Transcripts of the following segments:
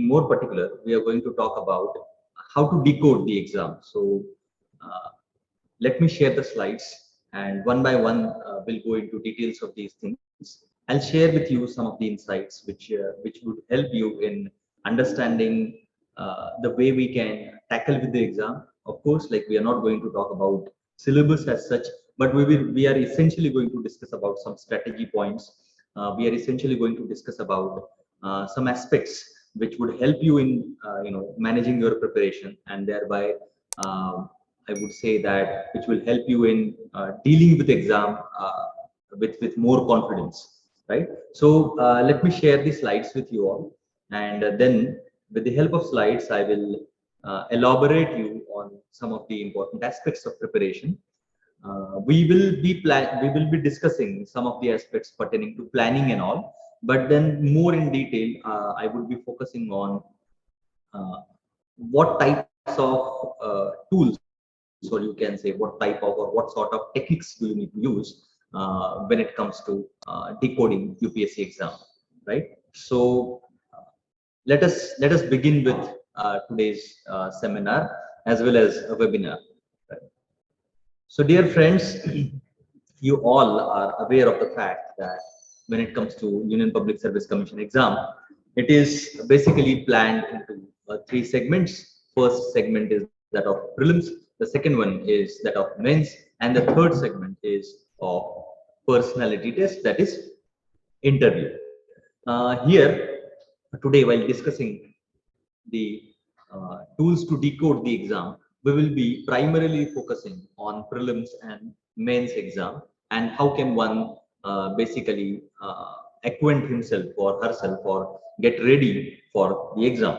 more particular, we are going to talk about how to decode the exam. So let me share the slides, and one by one we'll go into details of these things. I'll share with you some of the insights which would help you in understanding the way we can tackle with the exam. Of course, like, we are not going to talk about syllabus as such, but we are essentially going to discuss about some strategy points. We are essentially going to discuss about some aspects which would help you in managing your preparation, and thereby I would say that which will help you in dealing with exam with more confidence, right? So let me share the slides with you all, and then with the help of slides, I will elaborate you on some of the important aspects of preparation. We will be discussing some of the aspects pertaining to planning and all, but then more in detail, I would be focusing on what types of tools, or you can say what type of or what sort of techniques do you need to use when it comes to decoding UPSC exam, right? So let us begin with today's seminar as well as a webinar. Right? So dear friends, you all are aware of the fact that when it comes to Union Public Service Commission exam, it is basically planned into three segments. First segment is that of prelims, the second one is that of mains, and the third segment is of personality test, that is interview. Here today, while discussing the tools to decode the exam, we will be primarily focusing on prelims and mains exam, and how can one basically acquaint himself or herself or get ready for the exam,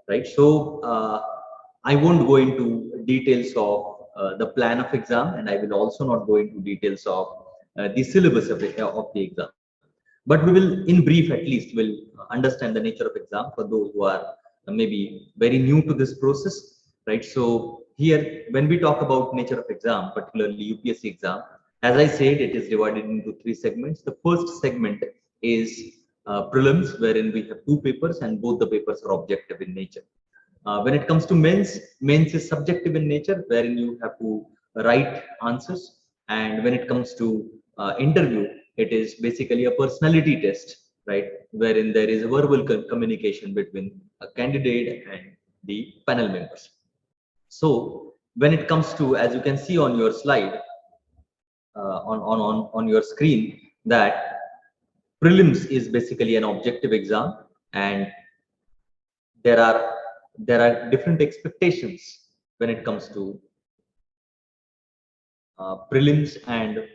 right? So I won't go into details of the plan of exam, and I will also not go into details of the syllabus of the exam. But we will, in brief at least, will understand the nature of exam for those who are maybe very new to this process, right? So here, when we talk about nature of exam, particularly UPSC exam, as I said, it is divided into three segments. The first segment is prelims, wherein we have two papers, and both the papers are objective in nature. When it comes to mains is subjective in nature, wherein you have to write answers. And when it comes to interview, it is basically a personality test, right? Wherein there is a verbal communication between a candidate and the panel members. So when it comes to, as you can see on your slide, on your screen, that prelims is basically an objective exam, and there are different expectations when it comes to prelims, and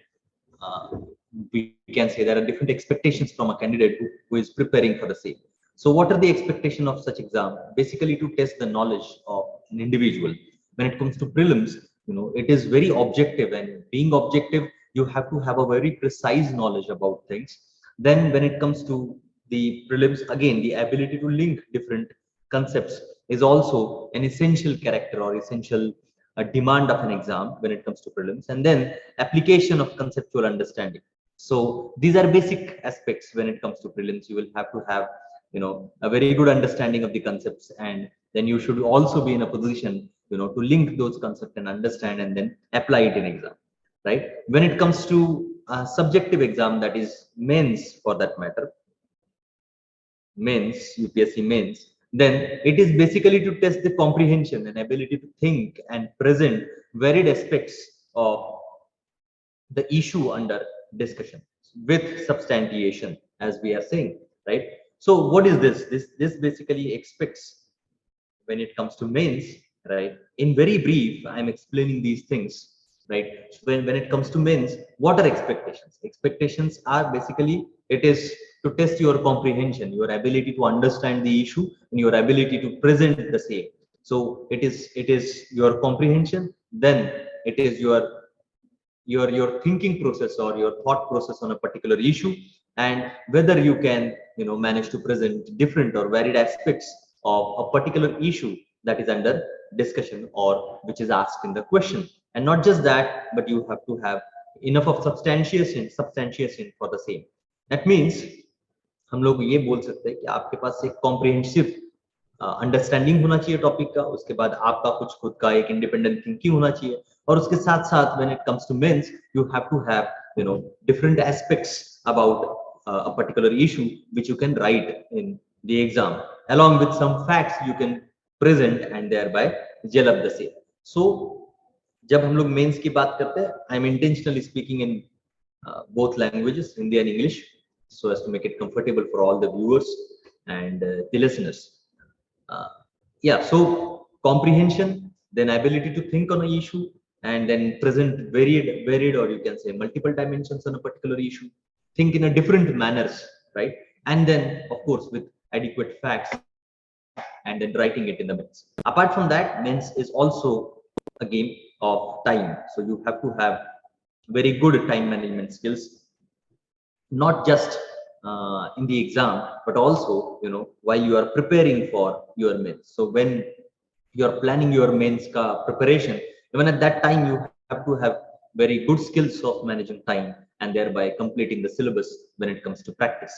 we can say there are different expectations from a candidate who is preparing for the same. So what are the expectations of such exam? Basically to test the knowledge of an individual. When it comes to prelims, it is very objective, and being objective, you have to have a very precise knowledge about things. Then when it comes to the prelims, again, the ability to link different concepts is also an essential character or essential demand of an exam when it comes to prelims. And then application of conceptual understanding. So these are basic aspects when it comes to prelims. You will have to have a very good understanding of the concepts, and then you should also be in a position to link those concepts and understand and then apply it in exam, right? When it comes to subjective exam, that is mains for that matter, mains, UPSC mains, then it is basically to test the comprehension and ability to think and present varied aspects of the issue under discussion with substantiation, as we are saying, right? So what is this? This basically expects, when it comes to mains, right? In very brief, I'm explaining these things, right? So when it comes to mains, what are expectations? Expectations are basically, it is to test your comprehension, your ability to understand the issue, and your ability to present the same. So it is your comprehension, then it is your thinking process or your thought process on a particular issue, and whether you can manage to present different or varied aspects of a particular issue that is under discussion or which is asked in the question. And not just that, but you have to have enough of substantiation for the same. That means हम लोग ये बोल सकते हैं कि आपके पास एक comprehensive understanding होना चाहिए टॉपिक का, उसके बाद आपका कुछ खुद का एक इंडिपेंडेंट थिंकिंग होना चाहिए, और उसके साथ साथ when it comes to mains you have to have different aspects about a particular issue which you can write in the exam, along with some facts you can present and thereby gel up the same. So जब हम लोग mains की बात करते हैं, I am intentionally speaking in both languages, Hindi and English, so as to make it comfortable for all the viewers and the listeners. Uh, yeah, so comprehension, then ability to think on an issue, and then present varied, or you can say multiple dimensions on a particular issue. Think in a different manners, right? And then, of course, with adequate facts, and then writing it in the men's. Apart from that, men's is also a game of time. So you have to have very good time management skills, not just in the exam, but also while you are preparing for your mains. So when you are planning your mains ka preparation, even at that time you have to have very good skills of managing time and thereby completing the syllabus when it comes to practice,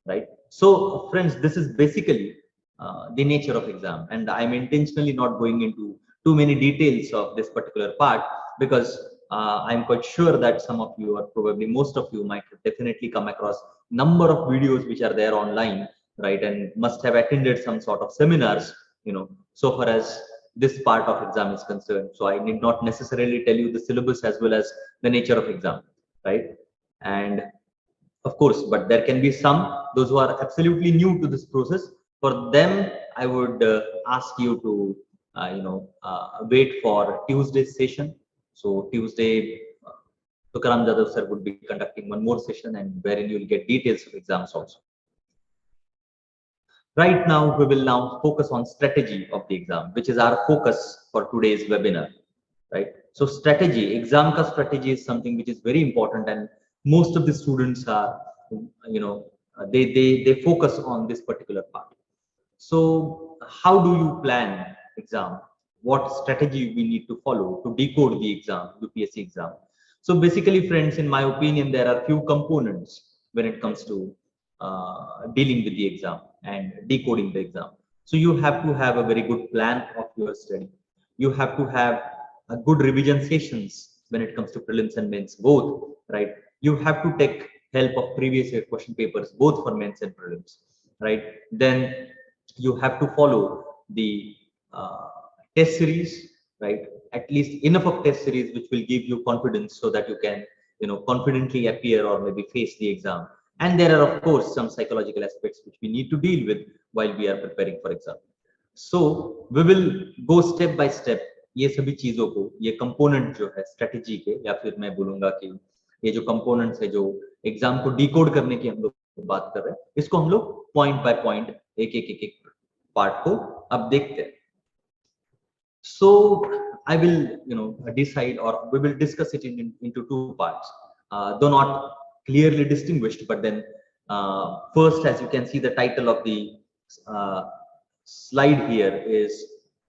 right? So friends, this is basically the nature of exam, and I'm intentionally not going into too many details of this particular part, because I'm quite sure that some of you, or probably most of you, might have definitely come across number of videos which are there online, right? And must have attended some sort of seminars, so far as this part of exam is concerned. So I need not necessarily tell you the syllabus as well as the nature of exam, right? And of course, but there can be some those who are absolutely new to this process. For them, I would ask you to wait for Tuesday's session. So Tuesday, Tukaram Jadhav sir would be conducting one more session, and wherein you will get details of exams also. Right now, we will now focus on strategy of the exam, which is our focus for today's webinar, right? So strategy, exam ka strategy is something which is very important, and most of the students are, they focus on this particular part. So how do you plan exam? What strategy we need to follow to decode the exam, UPSC exam? So basically, friends, in my opinion, there are few components when it comes to dealing with the exam and decoding the exam. So you have to have a very good plan of your study. You have to have a good revision sessions when it comes to prelims and mains both, right? You have to take help of previous year question papers both for mains and prelims, right? Then you have to follow the test series, right? At least enough of test series which will give you confidence so that you can confidently appear or maybe face the exam. And there are of course some psychological aspects which we need to deal with while we are preparing for exam. So we will go step by step ये सभी चीजों को, ये component जो है strategy के, या फिर मैं बोलूंगा कि ये जो कंपोनेंट्स है जो एग्जाम को डिकोड करने की हम लोग बात कर रहे हैं, इसको हम लोग पॉइंट बाय पॉइंट एक पार्ट को अब देखते हैं. So I will decide, or we will discuss it into two parts, though not clearly distinguished, but then first, as you can see, the title of the slide here is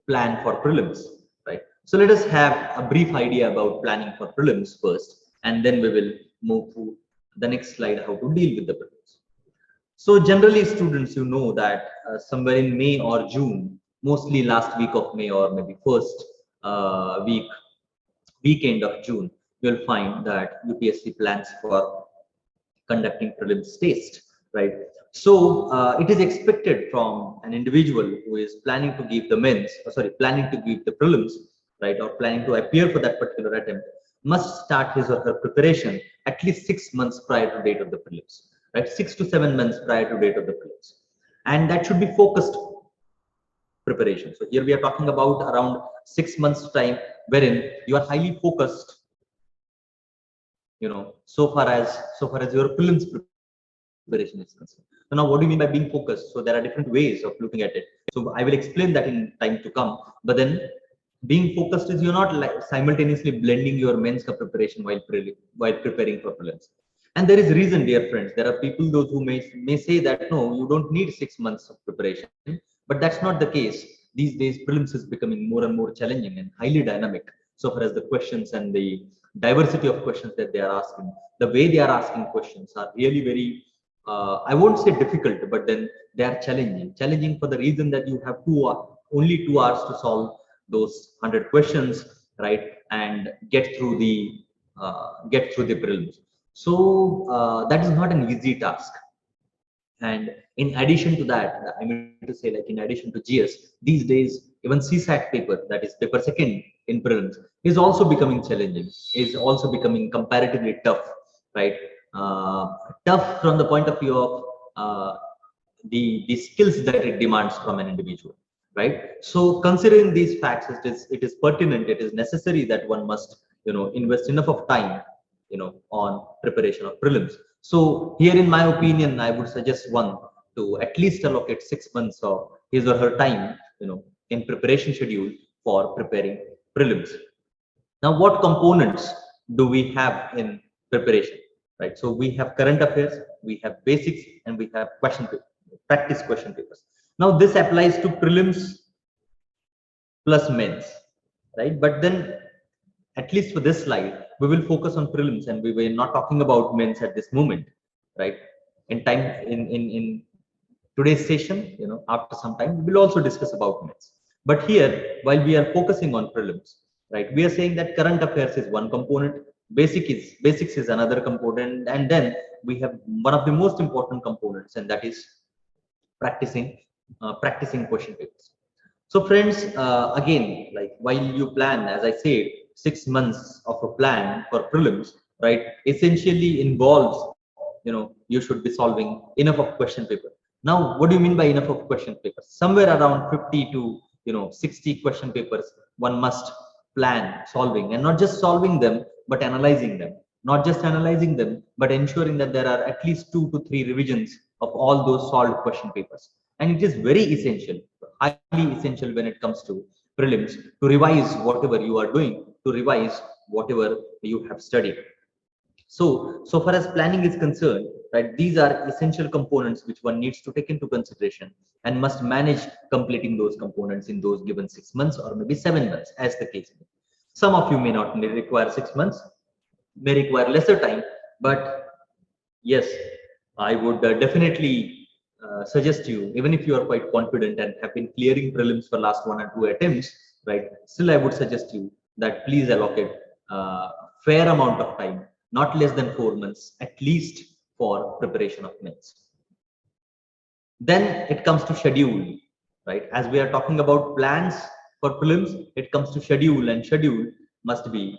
plan for prelims, right? So let us have a brief idea about planning for prelims first, and then we will move to the next slide, how to deal with the prelims. So generally, students, you know that somewhere in May or June, mostly last week of May or maybe first weekend of June, you'll find that UPSC plans for conducting prelims test, right? So it is expected from an individual who is planning to give the planning to give the prelims, right, or planning to appear for that particular attempt, must start his or her preparation at least 6 months prior to date of the prelims, right? 6 to 7 months prior to date of the prelims, and that should be focused preparation. So here we are talking about around 6 months time, wherein you are highly focused, so far as your prelims preparation is concerned. So now, what do you mean by being focused? So there are different ways of looking at it. So I will explain that in time to come. But then, being focused is you're not like simultaneously blending your mains preparation while preparing for prelims. And there is reason, dear friends. There are people those who may say that no, you don't need 6 months of preparation, but that's not the case. These days, prelims is becoming more and more challenging and highly dynamic. So far as the questions and the diversity of questions that they are asking, the way they are asking questions are really very I won't say difficult, but then they are challenging. Challenging for the reason that you have only 2 hours to solve those 100 questions, right, and get through the prelims. So that is not an easy task. And in addition to that, I mean to say, like in addition to GS, these days even CSAT paper, that is paper second in prelims, is also becoming challenging, is also becoming comparatively tough, right? Tough from the point of view of the skills that it demands from an individual, right? So considering these facts, it is pertinent, it is necessary that one must, invest enough of time, on preparation of prelims. So here, in my opinion, I would suggest one to at least allocate 6 months of his or her time, in preparation schedule for preparing prelims. Now, what components do we have in preparation, right? So we have current affairs, we have basics, and we have practice question papers. Now, this applies to prelims plus mains, right? But then, at least for this slide, we will focus on prelims, and we were not talking about mains at this moment, right? In today's session, after some time, we will also discuss about mains. But here, while we are focusing on prelims, right, we are saying that current affairs is one component, basics is another component, and then we have one of the most important components, and that is practicing question papers. So friends, again, like while you plan, as I said, 6 months of a plan for prelims, right, essentially involves, you should be solving enough of question paper. Now, what do you mean by enough of question papers? Somewhere around 50 to 60 question papers one must plan solving, and not just solving them, but analyzing them. Not just analyzing them, but ensuring that there are at least 2 to 3 revisions of all those solved question papers. And it is very essential, highly essential when it comes to prelims, to revise whatever you are doing, to revise whatever you have studied. So far as planning is concerned, right, these are essential components which one needs to take into consideration and must manage completing those components in those given 6 months or maybe 7 months, as the case may be. Some of you may not require 6 months, may require lesser time, but yes, I would definitely suggest you, even if you are quite confident and have been clearing prelims for last 1 or 2 attempts, right, still I would suggest you that please allocate fair amount of time, not less than 4 months, at least, for preparation of mains. Then it comes to schedule, right? As we are talking about plans for prelims, it comes to schedule, and schedule must be,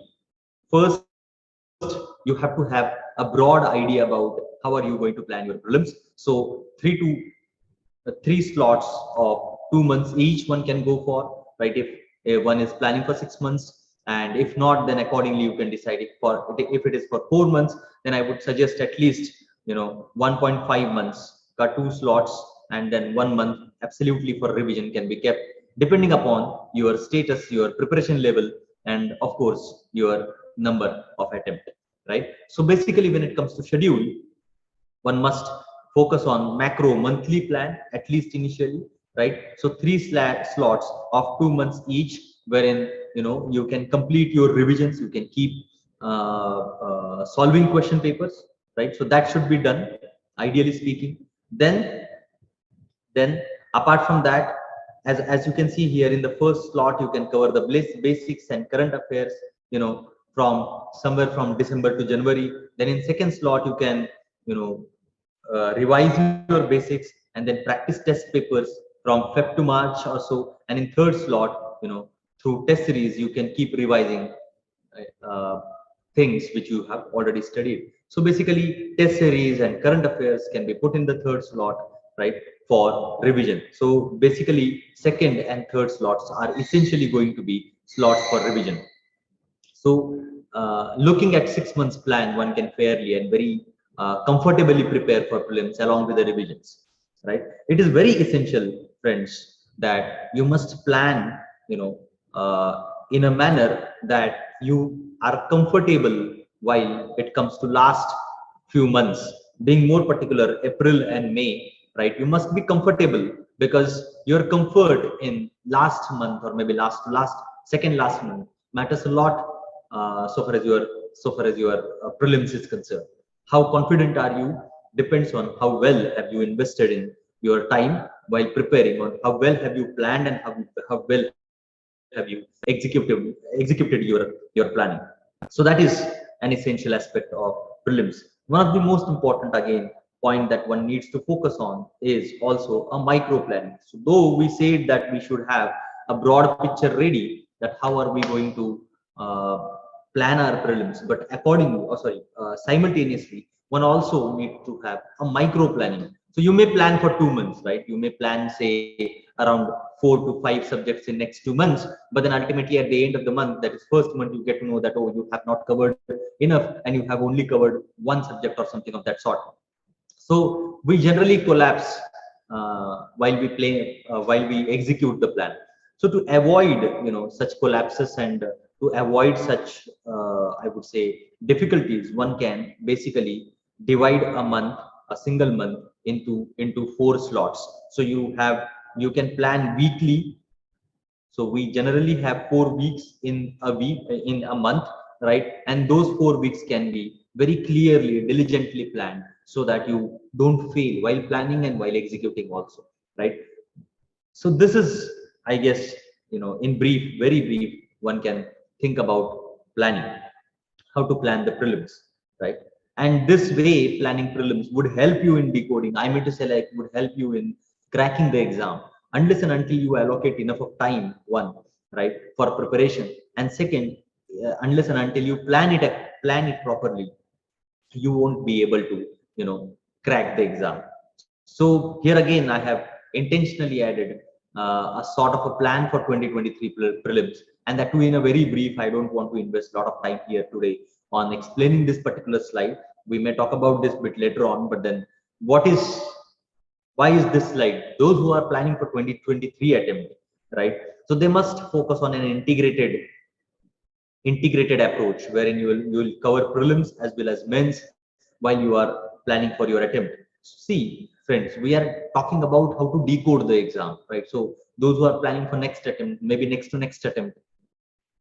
first, you have to have a broad idea about how are you going to plan your prelims. So 3 slots of 2 months each one can go for, right? If one is planning for 6 months, and if not, then accordingly you can decide if it is for 4 months, then I would suggest at least 1.5 months, got 2 slots, and then 1 month absolutely for revision can be kept, depending upon your status, your preparation level, and of course your number of attempt, right? So basically, when it comes to schedule, one must focus on macro monthly plan, at least initially, right? So 3 slots of 2 months each, wherein you can complete your revisions, you can keep solving question papers, right? So that should be done, ideally speaking. Then apart from that, as you can see here, in the first slot you can cover the basics and current affairs, from somewhere from December to January. Then in second slot you can revise your basics and then practice test papers from Feb to March or so. And in third slot, through test series you can keep revising things which you have already studied. So basically, test series and current affairs can be put in the third slot, right, for revision. So basically, second and third slots are essentially going to be slots for revision. So looking at 6 months plan, one can fairly and very comfortably prepare for prelims along with the revisions, right? It is very essential, friends, that you must plan, in a manner that you are comfortable while it comes to last few months, being more particular, April and May, right? You must be comfortable, because your comfort in last month or maybe second last month matters a lot, so far as your prelims is concerned. How confident are you depends on how well have you invested in your time while preparing, or how well have you planned, and how well have you executed your planning. So that is an essential aspect of prelims. One of the most important, again, point that one needs to focus on is also a micro planning. So though we said that we should have a broad picture ready, that how are we going to uh, plan our prelims, but accordingly, simultaneously, one also need to have a micro planning. So you may plan for 2 months, right? You may plan, say, around 4 to 5 subjects in next 2 months, but then ultimately at the end of the month, that is first month, you get to know that, oh, you have not covered enough, and you have only covered one subject or something of that sort. So we generally collapse while we execute the plan. So to avoid such collapses, and to avoid such I would say difficulties, one can basically divide a single month into 4 slots. So you can plan weekly. So we generally have 4 weeks in a month, right? And those 4 weeks can be very clearly, diligently planned, so that you don't fail while planning and while executing also, right? So this is, I guess, in brief, very brief, one can think about planning, how to plan the prelims, right? And this way, planning prelims would help you in decoding. I mean to say, like, would help you in cracking the exam, unless and until you allocate enough of time, one, right, for preparation, and second, unless and until you plan it properly, you won't be able to crack the exam. So here again, I have intentionally added a sort of a plan for 2023 prelims, and that too in a very brief. I don't want to invest a lot of time here today on explaining this particular slide. We may talk about this bit later on, but then why is this slide? Those who are planning for 2023 attempt, right? So they must focus on an integrated approach, wherein you will cover prelims as well as mains while you are planning for your attempt. See, friends, we are talking about how to decode the exam, right? So those who are planning for next attempt, maybe next to next attempt,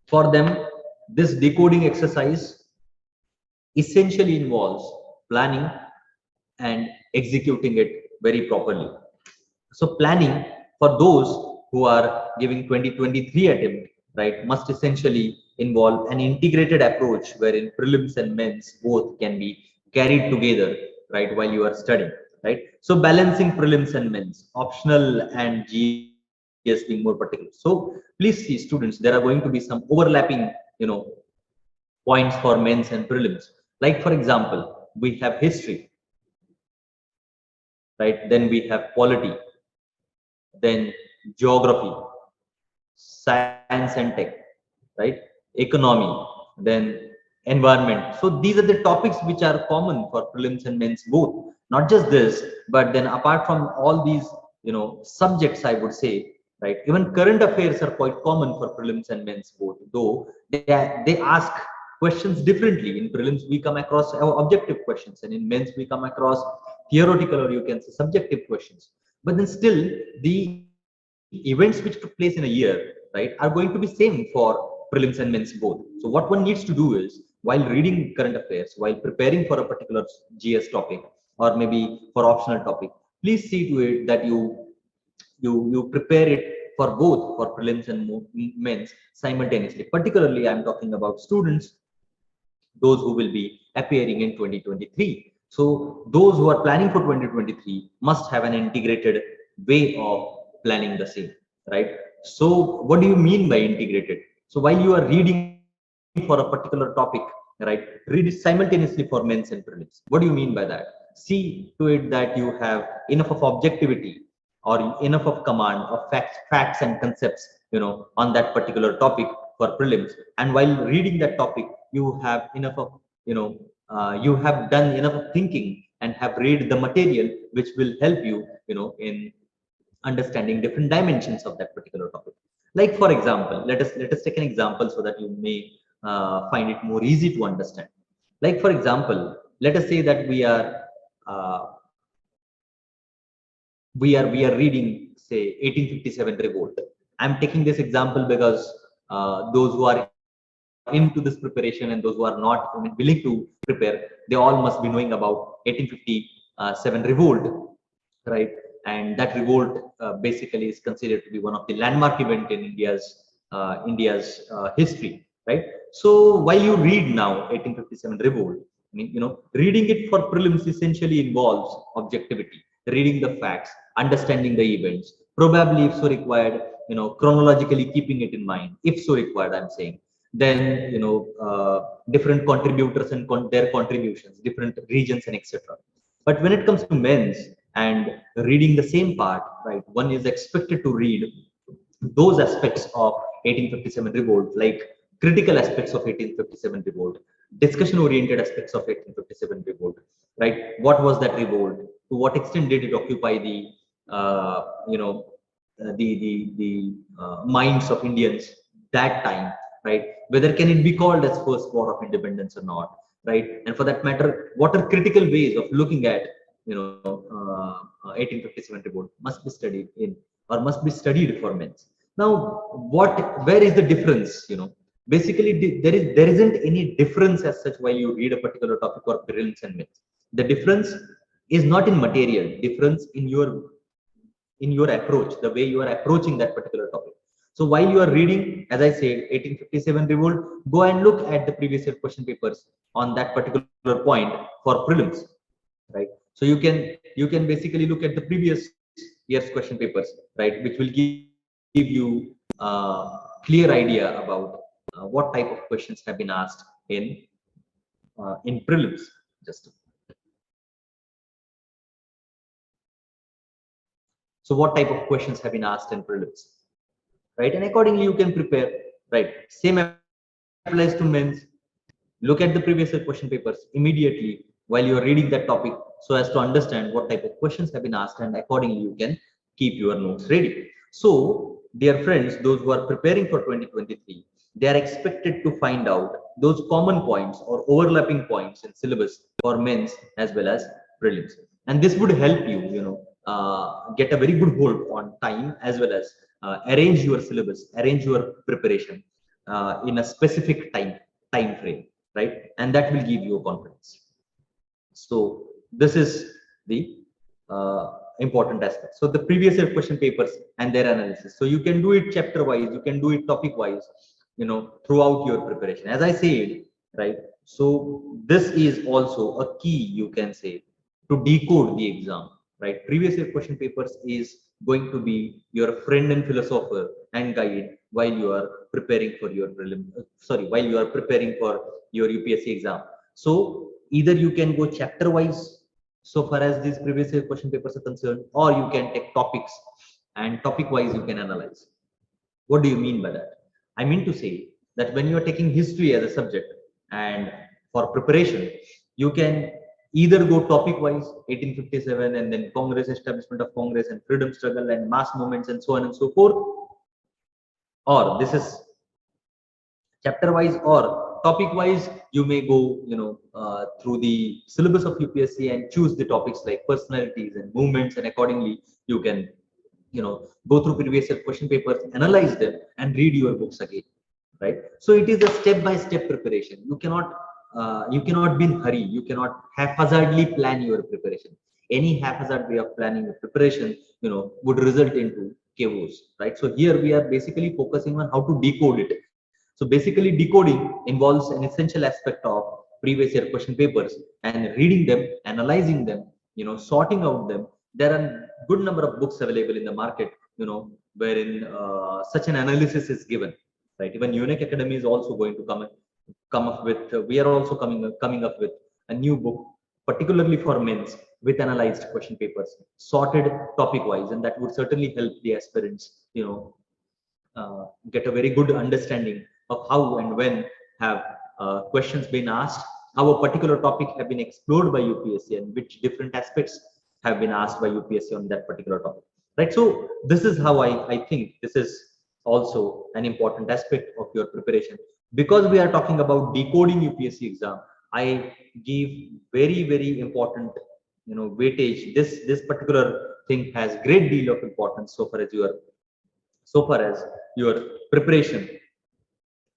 for them, this decoding exercise essentially involves planning and executing it very properly. So planning for those who are giving 2023 attempt, right, must essentially involve an integrated approach wherein prelims and mains both can be carried together, right, while you are studying, right? So balancing prelims and mains, optional and GS being more particular. So please see, students, there are going to be some overlapping, points for mains and prelims. Like for example, we have history, right? Then we have polity, then geography, science and tech, right? Economy, then environment. So these are the topics which are common for prelims and mains both. Not just this, but then apart from all these subjects, I would say, right, even current affairs are quite common for prelims and mains both, though they ask questions differently. In prelims we come across objective questions, and in mains we come across theoretical, or you can say subjective questions. But then still, the events which took place in a year, right, are going to be same for prelims and mains both. So what one needs to do is, while reading current affairs, while preparing for a particular GS topic, or maybe for optional topic, please see to it that you prepare it for both, for prelims and mains simultaneously. Particularly, I'm talking about students, those who will be appearing in 2023. So those who are planning for 2023 must have an integrated way of planning the same, right? So what do you mean by integrated? So while you are reading for a particular topic, right, read it simultaneously for mains and prelims. What do you mean by that? See to it that you have enough of objectivity, or enough of command of facts and concepts, on that particular topic for prelims. And while reading that topic, you have enough of, you have done enough of thinking, and have read the material which will help you, in understanding different dimensions of that particular topic. Like for example, let us take an example so that you may find it more easy to understand. Like for example, let us say that uh, we are reading, say, 1857 revolt. I'm taking this example because those who are into this preparation and those who are not willing to prepare, they all must be knowing about 1857 1957 revolt, right? And that revolt basically is considered to be one of the landmark event in India's history, right? So while you read now 1857 revolt, I mean, reading it for prelims essentially involves objectivity, reading the facts, understanding the events, probably if so required, chronologically keeping it in mind, if so required, I'm saying. Then, different contributors and their contributions, different regions and etc. But when it comes to men's and reading the same part, right, one is expected to read those aspects of 1857 revolt, like critical aspects of 1857 revolt, discussion oriented aspects of 1857 revolt, right? What was that revolt? To what extent did it occupy the, minds of Indians that time, right? Whether can it be called as first war of independence or not, right? And for that matter, what are critical ways of looking at, 1857 revolt must be studied in, or must be studied for men. Now, where is the difference? Basically, there isn't any difference as such while you read a particular topic or prelims and myths. The difference is not in material, difference in your approach, the way you are approaching that particular topic. So while you are reading, as I said, 1857 revolt, go and look at the previous year question papers on that particular point for prelims, right? So you can basically look at the previous year's question papers, right, which will give you clear idea about what type of questions have been asked in prelims. Just so what type of questions have been asked in prelims, right? And accordingly you can prepare, right? Same applies to men's. Look at the previous year question papers immediately while you are reading that topic, so as to understand what type of questions have been asked, and accordingly you can keep your notes ready. So dear friends, those who are preparing for 2023, they are expected to find out those common points or overlapping points in syllabus for men's as well as prelims, and this would help you, get a very good hold on time, as well as arrange your syllabus, arrange your preparation in a specific time frame, right? And that will give you confidence. So this is the important aspect. So the previous year question papers and their analysis, so you can do it chapter wise, you can do it topic wise, throughout your preparation, as I said, right? So this is also a key, you can say, to decode the exam, right? Previous year question papers is going to be your friend and philosopher and guide while you are preparing for your while you are preparing for your UPSC exam. So either you can go chapter wise so far as these previous year question papers are concerned, or you can take topics and topic wise you can analyze. What do you mean by that? I mean to say that when you are taking history as a subject, and for preparation, you can either go topic wise, 1857 and then Congress, establishment of Congress and freedom struggle and mass movements and so on and so forth, or this is chapter wise, or topic wise you may go, through the syllabus of UPSC and choose the topics like personalities and movements, and accordingly you can, go through previous year question papers, analyze them and read your books again, right? So it is a step by step preparation. You cannot be in hurry, you cannot haphazardly plan your preparation. Any haphazard way of planning your preparation, would result into chaos, right? So here we are basically focusing on how to decode it. So basically decoding involves an essential aspect of previous year question papers and reading them, analyzing them, sorting out them. There are good number of books available in the market, wherein such an analysis is given, right? Even Unique Academy is also going to come up with, we are also coming up with a new book particularly for men's, with analyzed question papers sorted topic wise, and that would certainly help the aspirants, get a very good understanding of how and when have questions been asked, how a particular topic have been explored by UPSC, and which different aspects have been asked by UPSC on that particular topic, right? So this is how I think this is also an important aspect of your preparation. Because we are talking about decoding UPSC exam, I give very important, weightage. This particular thing has great deal of importance so far as your preparation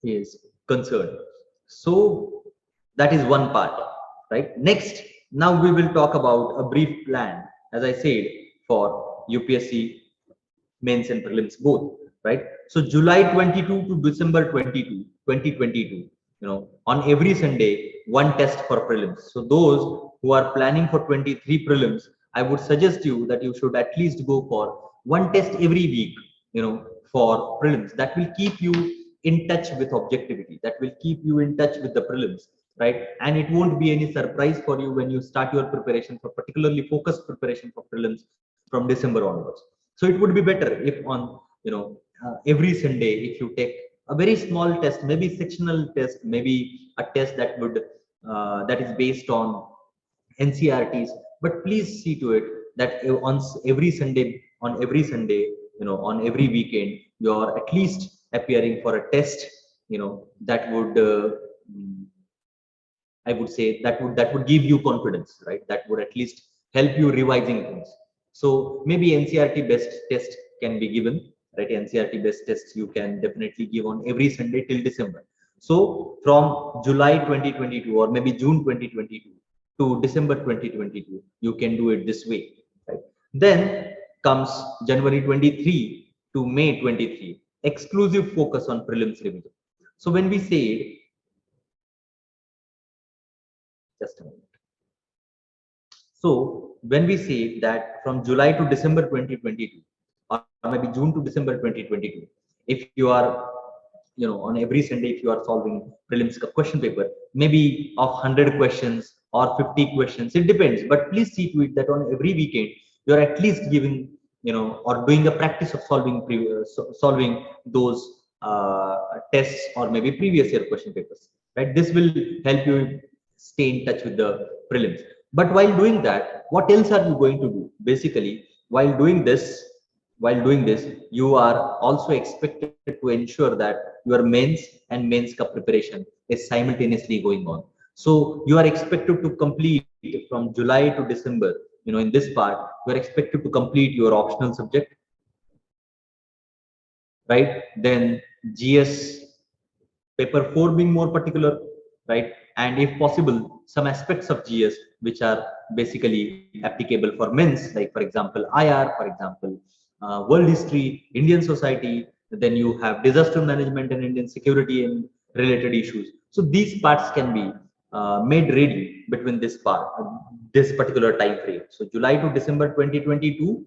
is concerned. So that is one part, right? Next, Now we will talk about a brief plan, as I said, for UPSC mains and prelims both, right? So July 22 to December 2022, on every Sunday, one test for prelims. So those who are planning for 23 prelims, I would suggest you that you should at least go for one test every week, for prelims. That will keep you in touch with objectivity. That will keep you in touch with the prelims, right? And it won't be any surprise for you when you start your preparation for particularly focused preparation for prelims from December onwards. So it would be better if on every Sunday, if you take a very small test, maybe sectional test, maybe a test that would that is based on NCRTs, but please see to it that on every Sunday, on every weekend, you are at least appearing for a test, that would I would say that would give you confidence, right? That would at least help you revising things. So maybe NCRT based test can be given, right? NCRT based tests you can definitely give on every Sunday till December. So from July 2022 or maybe June 2022 to December 2022, you can do it this way, right? Then comes January 23 to May 23, exclusive focus on prelims revision. So when we say, just a moment. So when we say that from July to December 2022, or maybe June to December 2022, if you are, on every Sunday, if you are solving prelims question paper, maybe of 100 questions or 50 questions, it depends. But please see to it that on every weekend, you are at least giving, or doing a practice of solving those tests or maybe previous year question papers, right? This will help you stay in touch with the prelims. But while doing that, what else are you going to do? Basically, while doing this, you are also expected to ensure that your mains and mains cup preparation is simultaneously going on. So you are expected to complete from July to December. In this part, you are expected to complete your optional subject, right? Then GS paper 4 being more particular, right? And if possible, some aspects of GS which are basically applicable for men's, like for example IR, for example world history, Indian society. Then you have disaster management and Indian security and related issues. So these parts can be made ready between this particular time frame. So July to December 2022,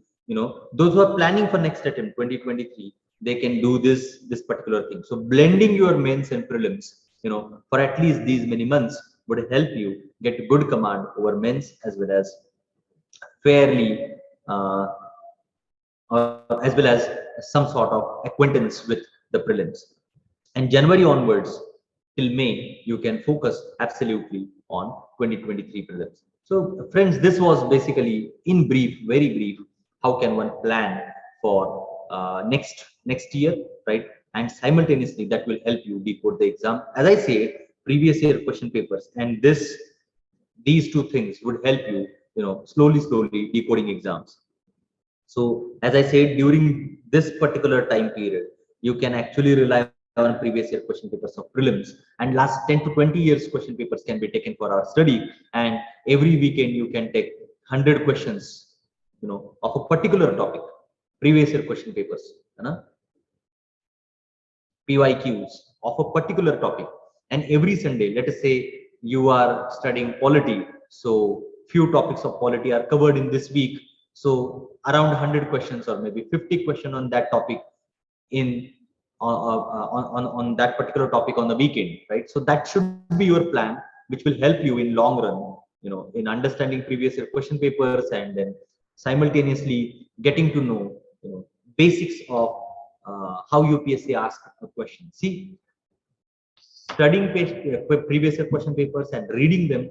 those who are planning for next attempt 2023, they can do this particular thing. So blending your mains and prelims, for at least these many months would help you get good command over mains as well as fairly as well as some sort of acquaintance with the prelims. And January onwards till May, you can focus absolutely on 2023 prelims. So friends, this was basically in brief, very brief, how can one plan for next year, right? And simultaneously that will help you decode the exam. As I said, previous year question papers and these two things would help you, slowly decoding exams. So as I said, during this particular time period, you can actually rely on previous year question papers of prelims, and last 10 to 20 years question papers can be taken for our study. And every weekend you can take 100 questions, of a particular topic, previous year question papers, PYQs of a particular topic. And every Sunday, let us say you are studying polity, so few topics of polity are covered in this week. So around 100 questions or maybe 50 questions on that topic in on that particular topic on the weekend, right? So that should be your plan, which will help you in long run, in understanding previous year question papers and then simultaneously getting to know, basics of how UPSC asks a question. See, studying previous year question papers and reading them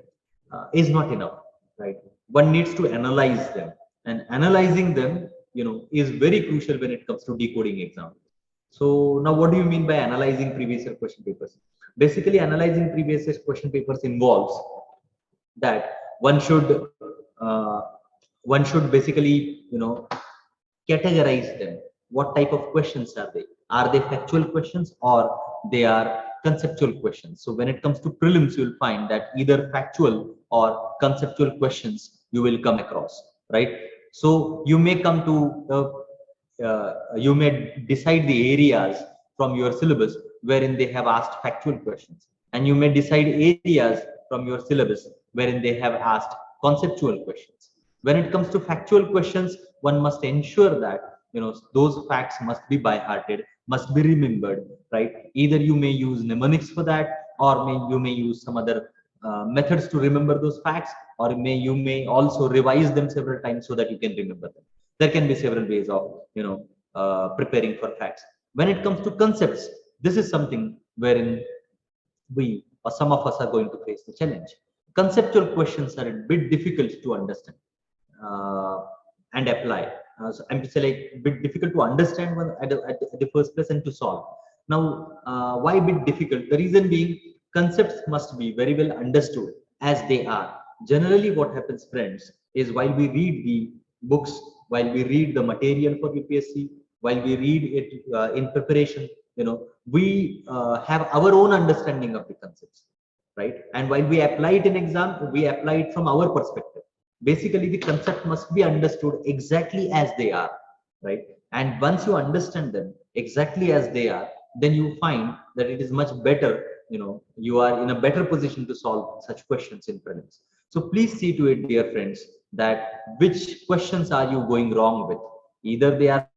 is not enough, right? One needs to analyze them, and analyzing them, is very crucial when it comes to decoding exam. So now, what do you mean by analyzing previous year question papers? Basically, analyzing previous year question papers involves that one should uh, basically, categorize them. What type of questions are they? Are they factual questions, or they are conceptual questions. So when it comes to prelims, you will find that either factual or conceptual questions you will come across, right? So you may come to you may decide the areas from your syllabus wherein they have asked factual questions, and you may decide areas from your syllabus wherein they have asked conceptual questions. When it comes to factual questions, one must ensure that those facts must be by hearted, must be remembered, right? Either you may use mnemonics for that, or you may use some other methods to remember those facts, or you may also revise them several times so that you can remember them. There can be several ways of preparing for facts. When it comes to concepts, this is something wherein we or some of us are going to face the challenge. Conceptual questions are a bit difficult to understand and apply. So I'm say like a bit difficult to understand at the first place and to solve. Now, why a bit difficult? The reason being, concepts must be very well understood as they are. Generally, what happens, friends, is while we read the books, while we read the material for UPSC, while we read it in preparation, we have our own understanding of the concepts, right? And while we apply it in exam, we apply it from our perspective. Basically, the concept must be understood exactly as they are, right? And once you understand them exactly as they are, then you find that it is much better, you are in a better position to solve such questions in prelims. So please see to it, dear friends, that which questions are you going wrong with. Either they are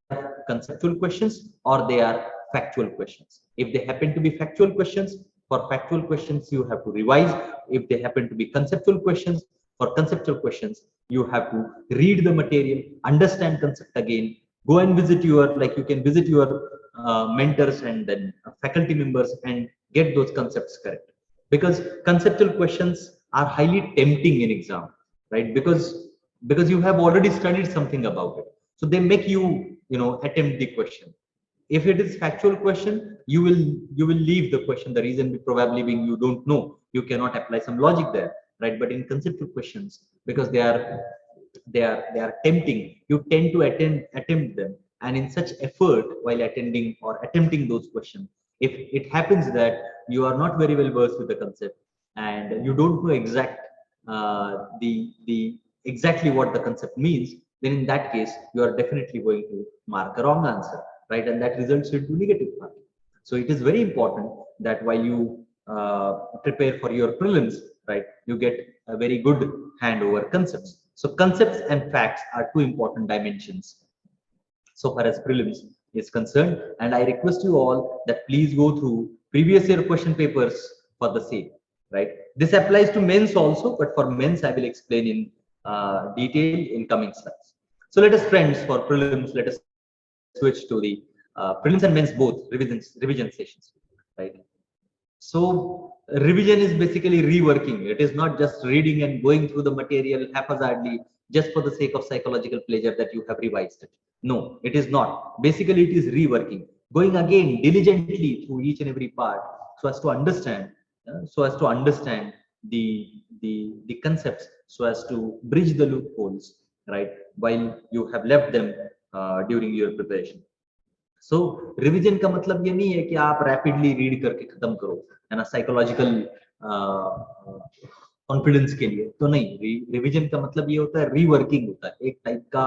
conceptual questions or they are factual questions. If they happen to be factual questions, for factual questions you have to revise. If they happen to be conceptual questions, for conceptual questions you have to read the material, understand concept again, go and visit your, like you can visit your mentors and then faculty members and get those concepts correct, because conceptual questions are highly tempting in exam, right? Because you have already studied something about it, so they make you attempt the question. If it is factual question, you will leave the question, the reason probably being you don't know, you cannot apply some logic there, right? But in conceptual questions, because they are tempting, you tend to attempt them, and in such effort while attempting those questions, if it happens that you are not very well versed with the concept and you don't know the exactly what the concept means, then in that case you are definitely going to mark a wrong answer, right? And that results into negative marking. So it is very important that while you prepare for your prelims, right, you get a very good hand over concepts. So concepts and facts are two important dimensions so far as prelims is concerned, and I request you all that please go through previous year question papers for the same, right? This applies to men's also, but for men's I will explain in detail in coming slides. So let us, friends, for prelims, let us switch to the prelims and men's both revision sessions, right? So revision is basically reworking. It is not just reading and going through the material haphazardly just for the sake of psychological pleasure that you have revised it. No, it is not. Basically, it is reworking, going again diligently through each and every part so as to understand, the concepts, so as to bridge the loopholes, right? While you have left them during your preparation. So revision का मतलब ये नहीं है कि आप rapidly read करके खत्म करो, है ना, साइकोलॉजिकल कॉन्फिडेंस के लिए तो नहीं। रिवीजन का मतलब ये होता है रीवर्किंग होता है, एक टाइप का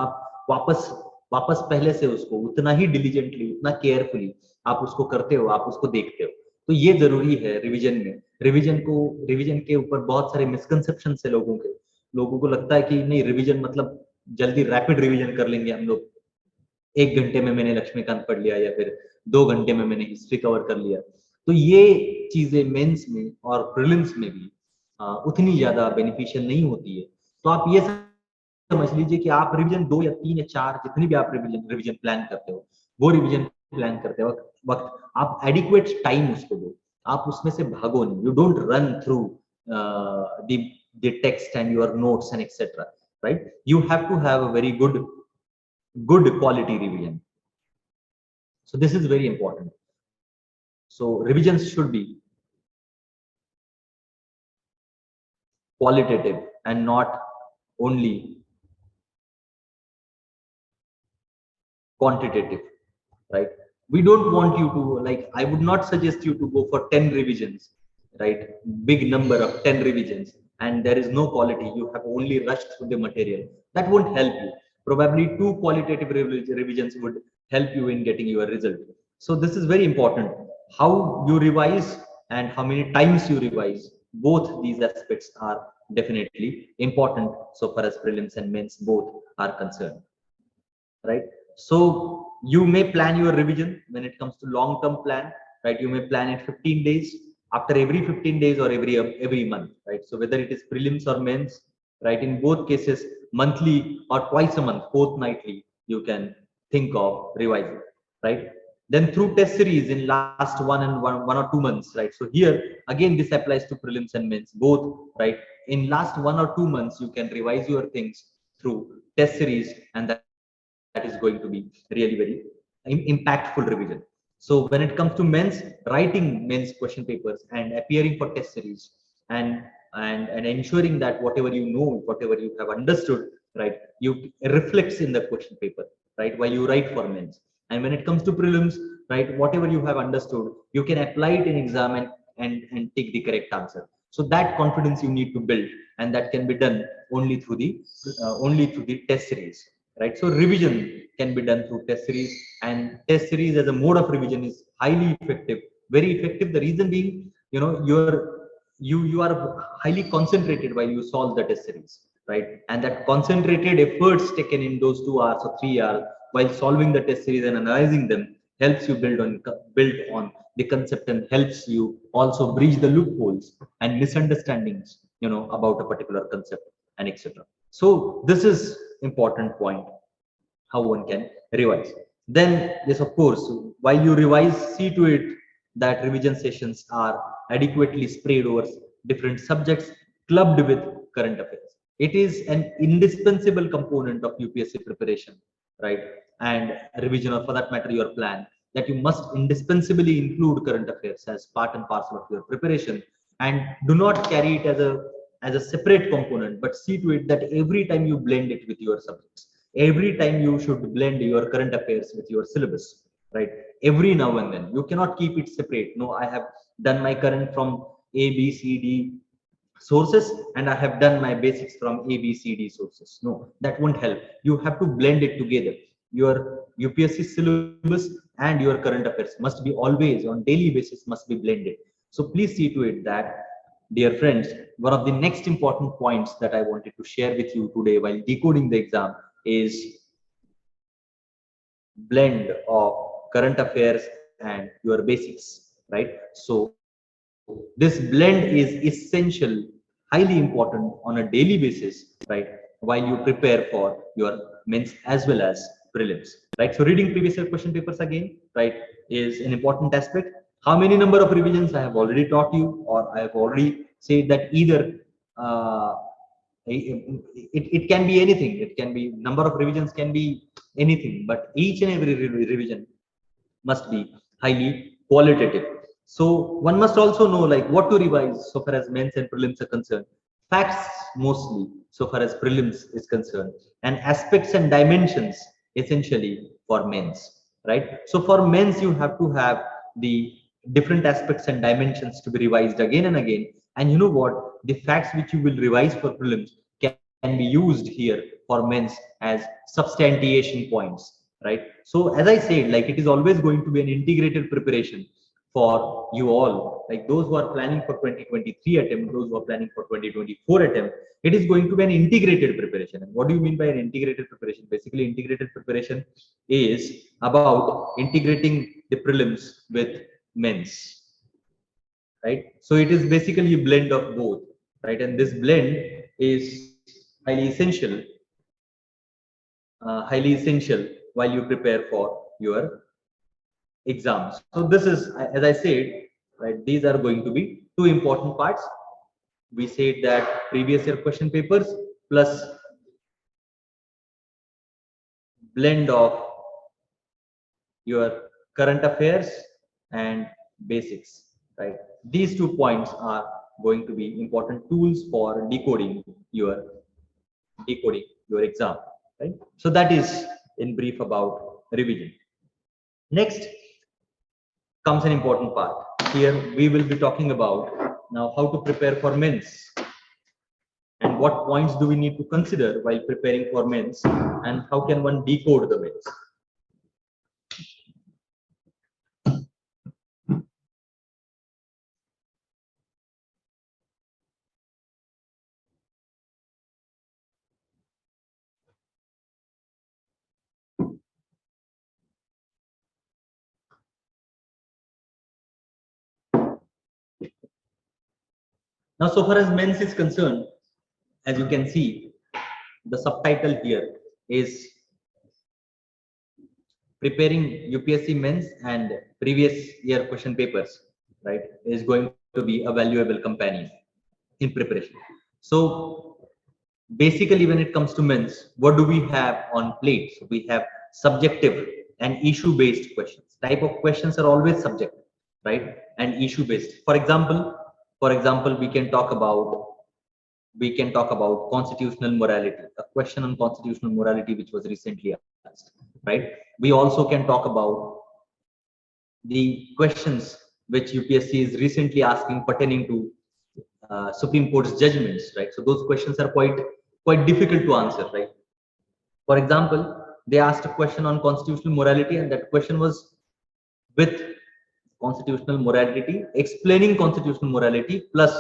वापस पहले से उसको उतना ही डिलीजेंटली, उतना केयरफुली आप उसको करते हो, आप उसको देखते हो। तो ये जरूरी है रिवीजन में। रिवीजन के ऊपर बहुत सारे मिसकंसेप्शन है लोगों को लगता है कि नहीं, रिवीजन मतलब जल्दी रैपिड रिवीजन कर लेंगे हम लोग, 1 घंटे में मैंने लक्ष्मीकांत पढ़ लिया या फिर 2 घंटे में मैंने हिस्ट्री कवर कर लिया। तो ये चीजें मेंस में और प्रीलिम्स में भी उतनी ज्यादा बेनिफिशियल नहीं होती है। तो आप ये समझ लीजिए कि आप रिवीजन 2 या 3 या 4 जितनी भी आप रिवीजन प्लान करते हो, वो रिवीजन प्लान करते वक्त आप एडिक्वेट टाइम उसको दो, आप उसमें से भागो नहीं। You don't run through the text and your notes and etc, right? You have to have a very good quality revision. So this is very important. So revisions should be qualitative and not only quantitative, right? we don't want you to, like, I would not suggest you to go for 10 revisions, right? Big number of 10 revisions, and there is no quality, you have only rushed through the material. That won't help you. Probably two qualitative revisions would help you in getting your result. So this is very important, how you revise and how many times you revise. Both these aspects are definitely important so far as prelims and mains both are concerned, right? So you may plan your revision when it comes to long term plan, right? You may plan it 15 days, after every 15 days or every month, right? So whether it is prelims or mains, right, in both cases, monthly or twice a month, fortnightly, you can think of revising, right? Then through test series in last one or 2 months, right? So here again this applies to prelims and mains both, right? In last 1 or 2 months you can revise your things through test series, and that is going to be really very impactful revision. So when it comes to mains, writing mains question papers and appearing for test series, and and ensuring that whatever you know, whatever you have understood, right, you reflects in the question paper, right, while you write for mains. And when it comes to prelims, right, whatever you have understood, you can apply it in exam and take the correct answer. So that confidence you need to build, and that can be done only through the test series, right? So revision can be done through test series, and test series as a mode of revision is highly effective, very effective. The reason being, you are highly concentrated while you solve the test series, right? And that concentrated efforts taken in those 2 hours or 3 hours while solving the test series and analyzing them helps you build on the concept, and helps you also bridge the loopholes and misunderstandings, about a particular concept, and etc. So this is important point, how one can revise. Then yes, of course, while you revise, see to it that revision sessions are adequately spread over different subjects, clubbed with current affairs. It is an indispensable component of UPSC preparation, right? And revision, or for that matter your plan, that you must indispensably include current affairs as part and parcel of your preparation, and do not carry it as a separate component, but see to it that every time you blend it with your subjects. Every time you should blend your current affairs with your syllabus, right? Every now and then you cannot keep it separate. No, I have done my current from A B C D sources, and I have done my basics from A B C D sources. No, that won't help. You have to blend it together. Your UPSC syllabus and your current affairs must be always on daily basis, must be blended. So please see to it that, dear friends, one of the next important points that I wanted to share with you today while decoding the exam is blend of current affairs and your basics, right? So this blend is essential, highly important on a daily basis, right, while you prepare for your mains as well as prelims, right? So reading previous year question papers again, right, is an important aspect. How many number of revisions I have already taught you, or I have already said that either uh, it can be anything. It can be number of revisions, can be anything, but each and every revision must be highly qualitative. So one must also know, like, what to revise so far as mains and prelims are concerned. Facts mostly so far as prelims is concerned, and aspects and dimensions essentially for mains, right? So for mains you have to have the different aspects and dimensions to be revised again and again. And you know what, the facts which you will revise for prelims can be used here for mains as substantiation points, right? So as I said, like, it is always going to be an integrated preparation for you all, like those who are planning for 2023 attempt, those who are planning for 2024 attempt. It is going to be an integrated preparation. And what do you mean by an integrated preparation? Basically, integrated preparation is about integrating the prelims with mains, right? So it is basically a blend of both, right? And this blend is highly essential while you prepare for your exams. So this is, as I said, right, these are going to be two important parts. We said that previous year question papers plus blend of your current affairs and basics, right? These 2 points are going to be important tools for decoding your exam, right? So that is in brief about revision. Next, comes an important part. Here we will be talking about now how to prepare for mains and what points do we need to consider while preparing for mains and how can one decode the mains. Now, so far as mains is concerned, as you can see, the subtitle here is preparing UPSC mains and previous year question papers, right, is going to be a valuable companion in preparation. So basically, when it comes to mains, what do we have on plate? So we have subjective and issue-based questions. Type of questions are always subjective, right, and issue-based. For example, we can talk about constitutional morality, a question on constitutional morality which was recently asked, right? We also can talk about the questions which UPSC is recently asking pertaining to Supreme Court's judgments, right? So those questions are quite difficult to answer, right? For example, they asked a question on constitutional morality, and that question was with constitutional morality, explaining constitutional morality plus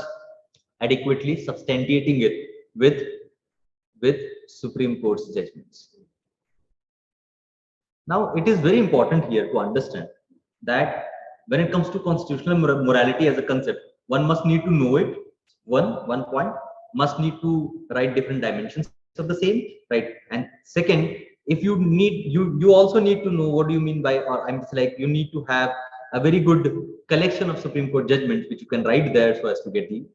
adequately substantiating it with Supreme Court's judgments. Now, it is very important here to understand that when it comes to constitutional morality as a concept, one must need to know it. One point, must need to write different dimensions of the same, right? And second, if you need, you also need to know what do you mean by, or I'm like, you need to have a very good collection of Supreme Court judgments which you can write there so as to get the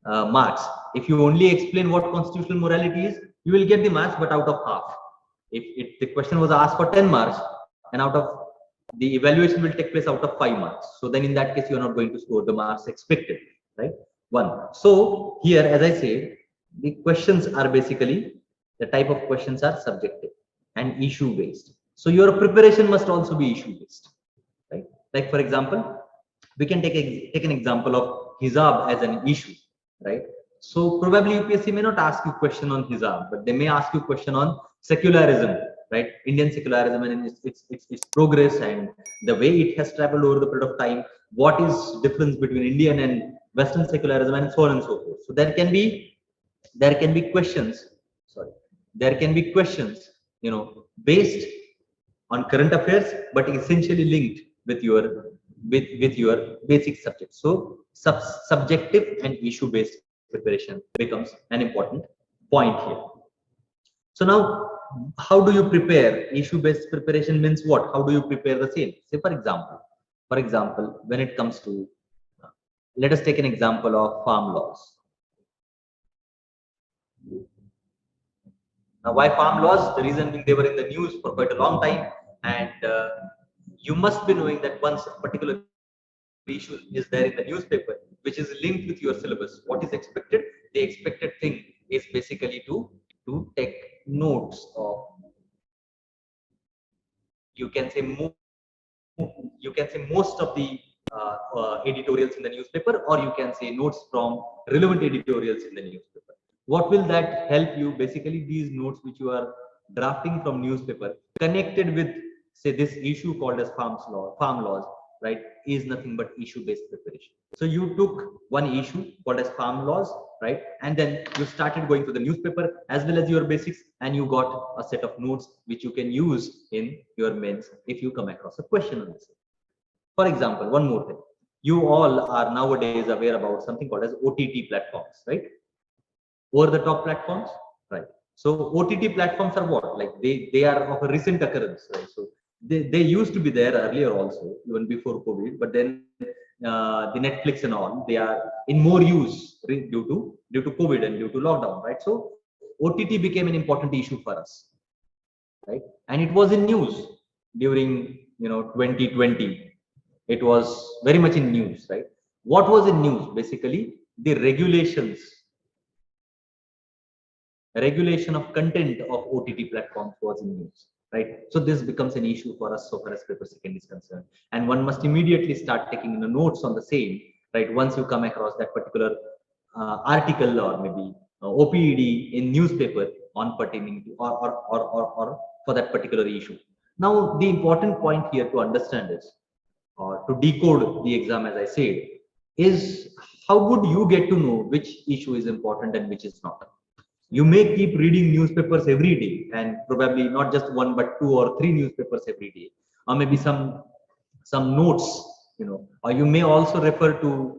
marks. If you only explain what constitutional morality is, you will get the marks, but out of half. If the question was asked for 10 marks and out of the evaluation will take place out of 5 marks, so then in that case you are not going to score the marks expected, right? One. So here, as I say, the questions are basically, the type of questions are subjective and issue based. So your preparation must also be issue based, right? Like for example, we can take an example of hijab as an issue, right? So probably UPSC may not ask you question on hijab, but they may ask you question on secularism, right? Indian secularism and its progress and the way it has traveled over the period of time. What is difference between Indian and Western secularism and so on and so forth. So there can be questions. Sorry, there can be questions, based on current affairs, but essentially linked with your basic subject. So subjective and issue-based preparation becomes an important point here. So now, how do you prepare? Issue-based preparation means what? How do you prepare the same? Say for example, when it comes to, let us take an example of farm laws. Now, why farm laws? The reason being they were in the news for quite a long time, and you must be knowing that once a particular issue is there in the newspaper, which is linked with your syllabus, what is expected? The expected thing is basically to take notes of, you can say most of the editorials in the newspaper, or you can say notes from relevant editorials in the newspaper. What will that help you? Basically, these notes which you are drafting from newspaper connected with, say, this issue called as farm laws, right, is nothing but issue-based preparation. So you took one issue called as farm laws, right, and then you started going to the newspaper as well as your basics, and you got a set of notes which you can use in your mains if you come across a question on this. For example, one more thing, you all are nowadays aware about something called as OTT platforms, right? Over the top platforms, right? So OTT platforms are what? Like they are of a recent occurrence, right? So they used to be there earlier also, even before COVID, but then the Netflix and all, they are in more use due to COVID and due to lockdown, right? So OTT became an important issue for us, right? And it was in news during 2020. It was very much in news, right? What was in news? Basically, the regulation of content of OTT platforms was in news. right? So this becomes an issue for us so far as paper second is concerned, and one must immediately start taking the notes on the same, right? Once you come across that particular article or maybe OPED in newspaper on pertaining to or for that particular issue. Now, the important point here to understand is, or to decode the exam, as I said, is how would you get to know which issue is important and which is not? You may keep reading newspapers every day, and probably not just one but two or three newspapers every day, or maybe some notes, or you may also refer to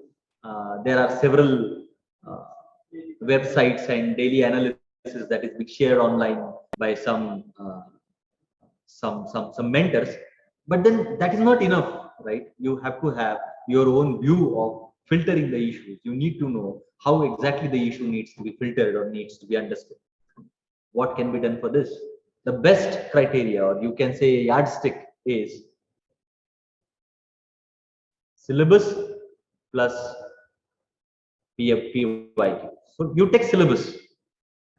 there are several uh, websites and daily analysis that is being shared online by some mentors. But then that is not enough, right? You have to have your own view of filtering the issues. You need to know how exactly the issue needs to be filtered or needs to be understood. What can be done for this? The best criteria, or you can say yardstick, is syllabus plus PYQ. So you take syllabus,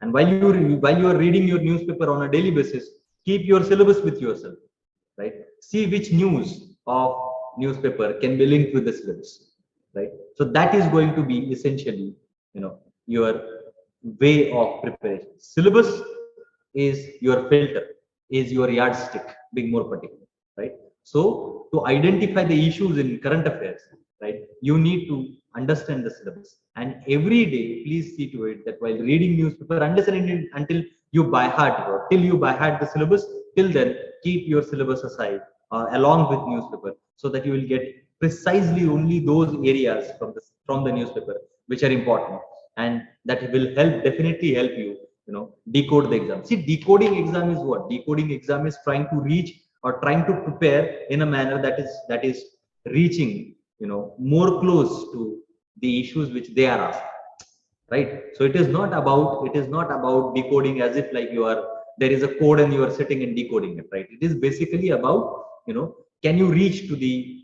and while you are reading your newspaper on a daily basis, keep your syllabus with yourself, right? See which news of newspaper can be linked with the syllabus, right? So that is going to be essentially, your way of preparation. Syllabus is your filter, is your yardstick, being more particular, right? So to identify the issues in current affairs, right, you need to understand the syllabus, and every day please see to it that while reading newspaper, understand it until you by heart, or till you by heart the syllabus. Till then, keep your syllabus aside along with newspaper, so that you will get precisely only those areas from the newspaper which are important, and that will definitely help you, decode the exam. See, decoding exam is what? Decoding exam is trying to reach or trying to prepare in a manner that is reaching, more close to the issues which they are asked, right? So it is not about decoding as if like there is a code and you are sitting and decoding it, right? It is basically about, can you reach to the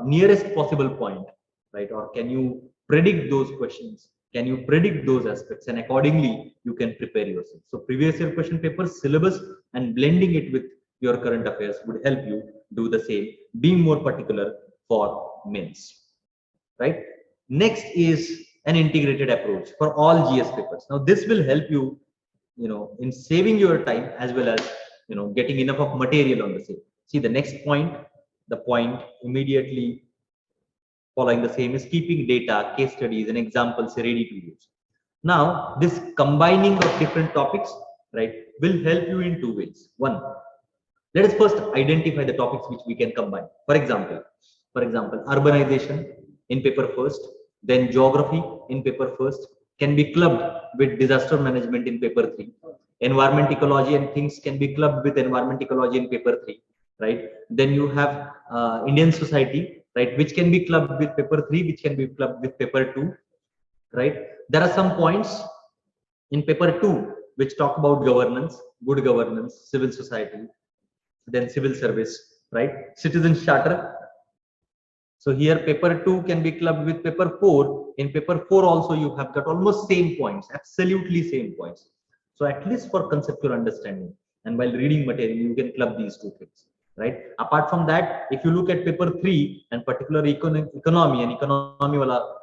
nearest possible point, right? Or can you predict those questions, can you predict those aspects, and accordingly you can prepare yourself. So previous year question paper syllabus and blending it with your current affairs would help you do the same, being more particular for mains, right? Next is an integrated approach for all GS papers. Now this will help you, in saving your time as well as, getting enough of material on the same. See, the next point, the point immediately following the same, is keeping data, case studies, and examples ready to use. Now this combining of different topics, right, will help you in two ways. One, let us first identify the topics which we can combine. For example, urbanization in paper first, then geography in paper first can be clubbed with disaster management in paper 3. Environment ecology and things can be clubbed with environment ecology in paper 3, right? Then you have Indian society, right, which can be clubbed with paper 3, which can be clubbed with paper 2, right? There are some points in paper 2 which talk about governance, good governance, civil society, then civil service, right? Citizen charter. So here paper 2 can be clubbed with paper 4. In paper 4 also you have got almost same points, absolutely same points. So at least for conceptual understanding and while reading material, you can club these two things, right? Apart from that, if you look at paper 3 and particular economy and economy wala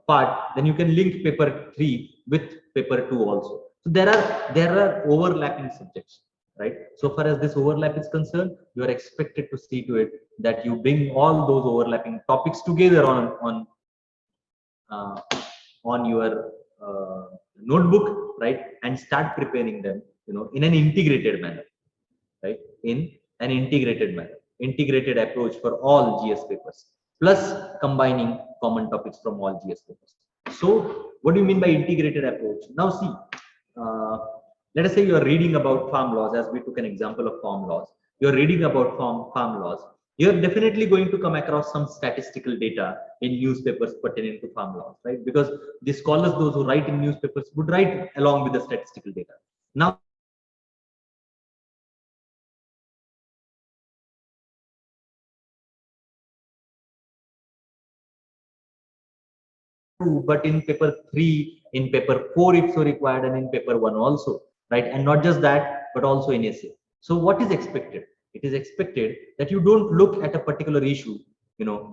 part, then you can link paper 3 with paper 2 also. So there are overlapping subjects, right? So far as this overlap is concerned, you are expected to see to it that you bring all those overlapping topics together uh, on your notebook, right, and start preparing them, in an integrated manner, right? In an integrated approach for all GS papers, plus combining common topics from all GS papers. So what do you mean by integrated approach? Now see, uh, let us say you are reading about farm laws, as we took an example of farm laws. You're reading about farm laws. You're definitely going to come across some statistical data in newspapers pertaining to farm laws, right? Because the scholars, those who write in newspapers, would write along with the statistical data. Now but in paper 3, in paper 4 if so required, and in paper 1 also, right? And not just that, but also in essay. So what is expected? It is expected that you don't look at a particular issue,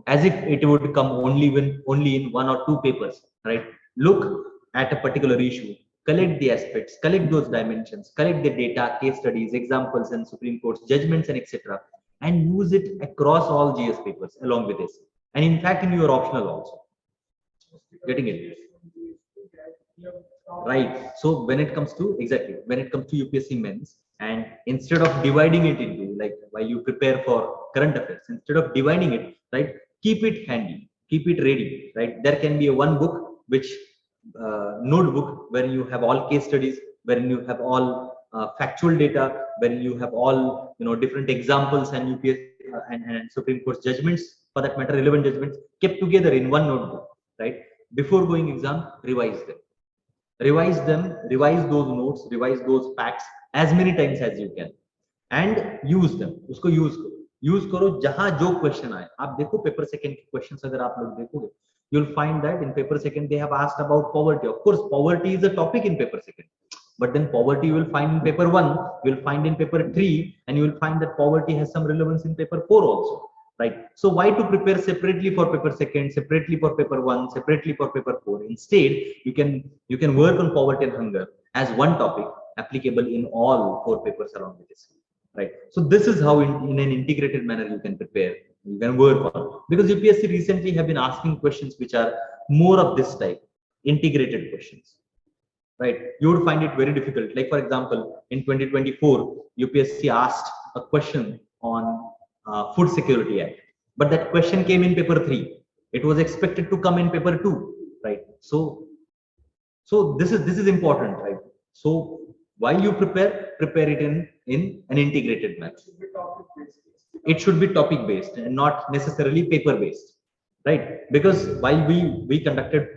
as if it would come only in one or two papers, right? Look at a particular issue, collect the aspects, collect those dimensions, collect the data, case studies, examples, and Supreme Court's judgments, and etc., and use it across all GS papers along with this, and in fact in your optional also. Getting it? Right. So when it comes to UPSC Men's, and instead of dividing it into, like, while you prepare for current affairs, instead of dividing it, right, keep it handy, keep it ready, right? There can be a one book, which notebook, where you have all case studies, wherein you have all factual data, wherein you have all different examples and UPSC and Supreme Court's judgments, for that matter, relevant judgments, kept together in one notebook, right? Before going exam, revise them, revise those notes, revise those facts as many times as you can, and use them. उसको use करो जहां जो question आए. आप देखो paper second के questions अगर आप लोग देखोगे, you'll find that in paper second they have asked about poverty. Of course, poverty is a topic in paper second, but then poverty you will find in paper 1, you will find in paper 3, and you will find that poverty has some relevance in paper 4 also, right? So why to prepare separately for paper second, separately for paper 1, separately for paper 4? Instead, you can work on poverty and hunger as one topic applicable in all 4 papers along with this, right? So this is how in an integrated manner you can prepare, you can work on, because UPSC recently have been asking questions which are more of this type, integrated questions, right? You would find it very difficult. Like, for example, in 2024, UPSC asked a question on Food Security Act, but that question came in paper 3. It was expected to come in paper 2, right? So this is important, right? So while you prepare it in an integrated manner. It should be topic based and not necessarily paper based, right? Because while we conducted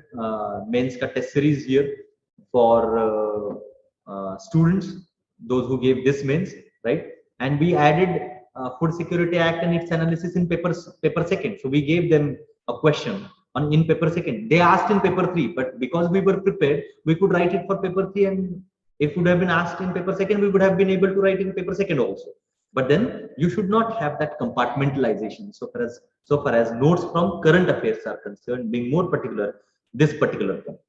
mains ka test series here for students, those who gave this mains, right? And we added Food Security Act and its analysis in paper second. So we gave them a question in paper second. They asked in paper 3, but because we were prepared, we could write it for paper 3, and if it would have been asked in paper second, we would have been able to write in paper second also. But then you should not have that compartmentalization so far as notes from current affairs are concerned, being more particular, this particular point,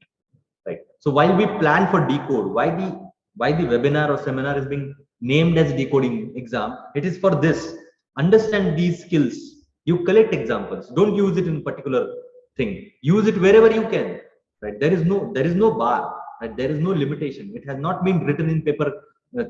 right? So while we plan for decode, why the webinar or seminar is being named as decoding exam, it is for this. Understand these skills. You collect examples. Don't use it in particular thing. Use it wherever you can, right? There is no bar, right? There is no limitation. It has not been written in paper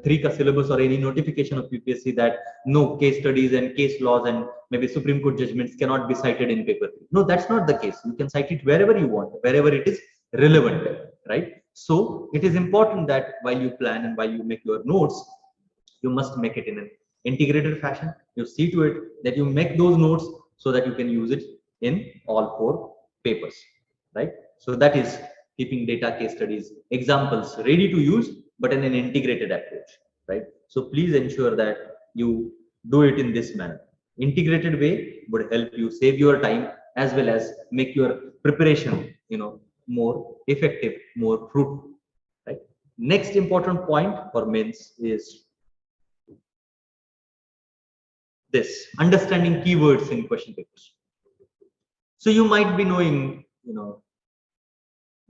3 ka syllabus or any notification of UPSC that no, case studies and case laws and maybe Supreme Court judgments cannot be cited in paper 3. No, that's not the case. You can cite it wherever you want, wherever it is relevant, right? So it is important that while you plan and while you make your notes, you must make it in an integrated fashion. You see to it that you make those notes so that you can use it in all 4 papers, right? So that is keeping data, case studies, examples ready to use, but in an integrated approach, right? So please ensure that you do it in this manner. Integrated way would help you save your time as well as make your preparation, more effective, more fruitful, right? Next important point for mains is this: understanding keywords in question papers. So you might be knowing,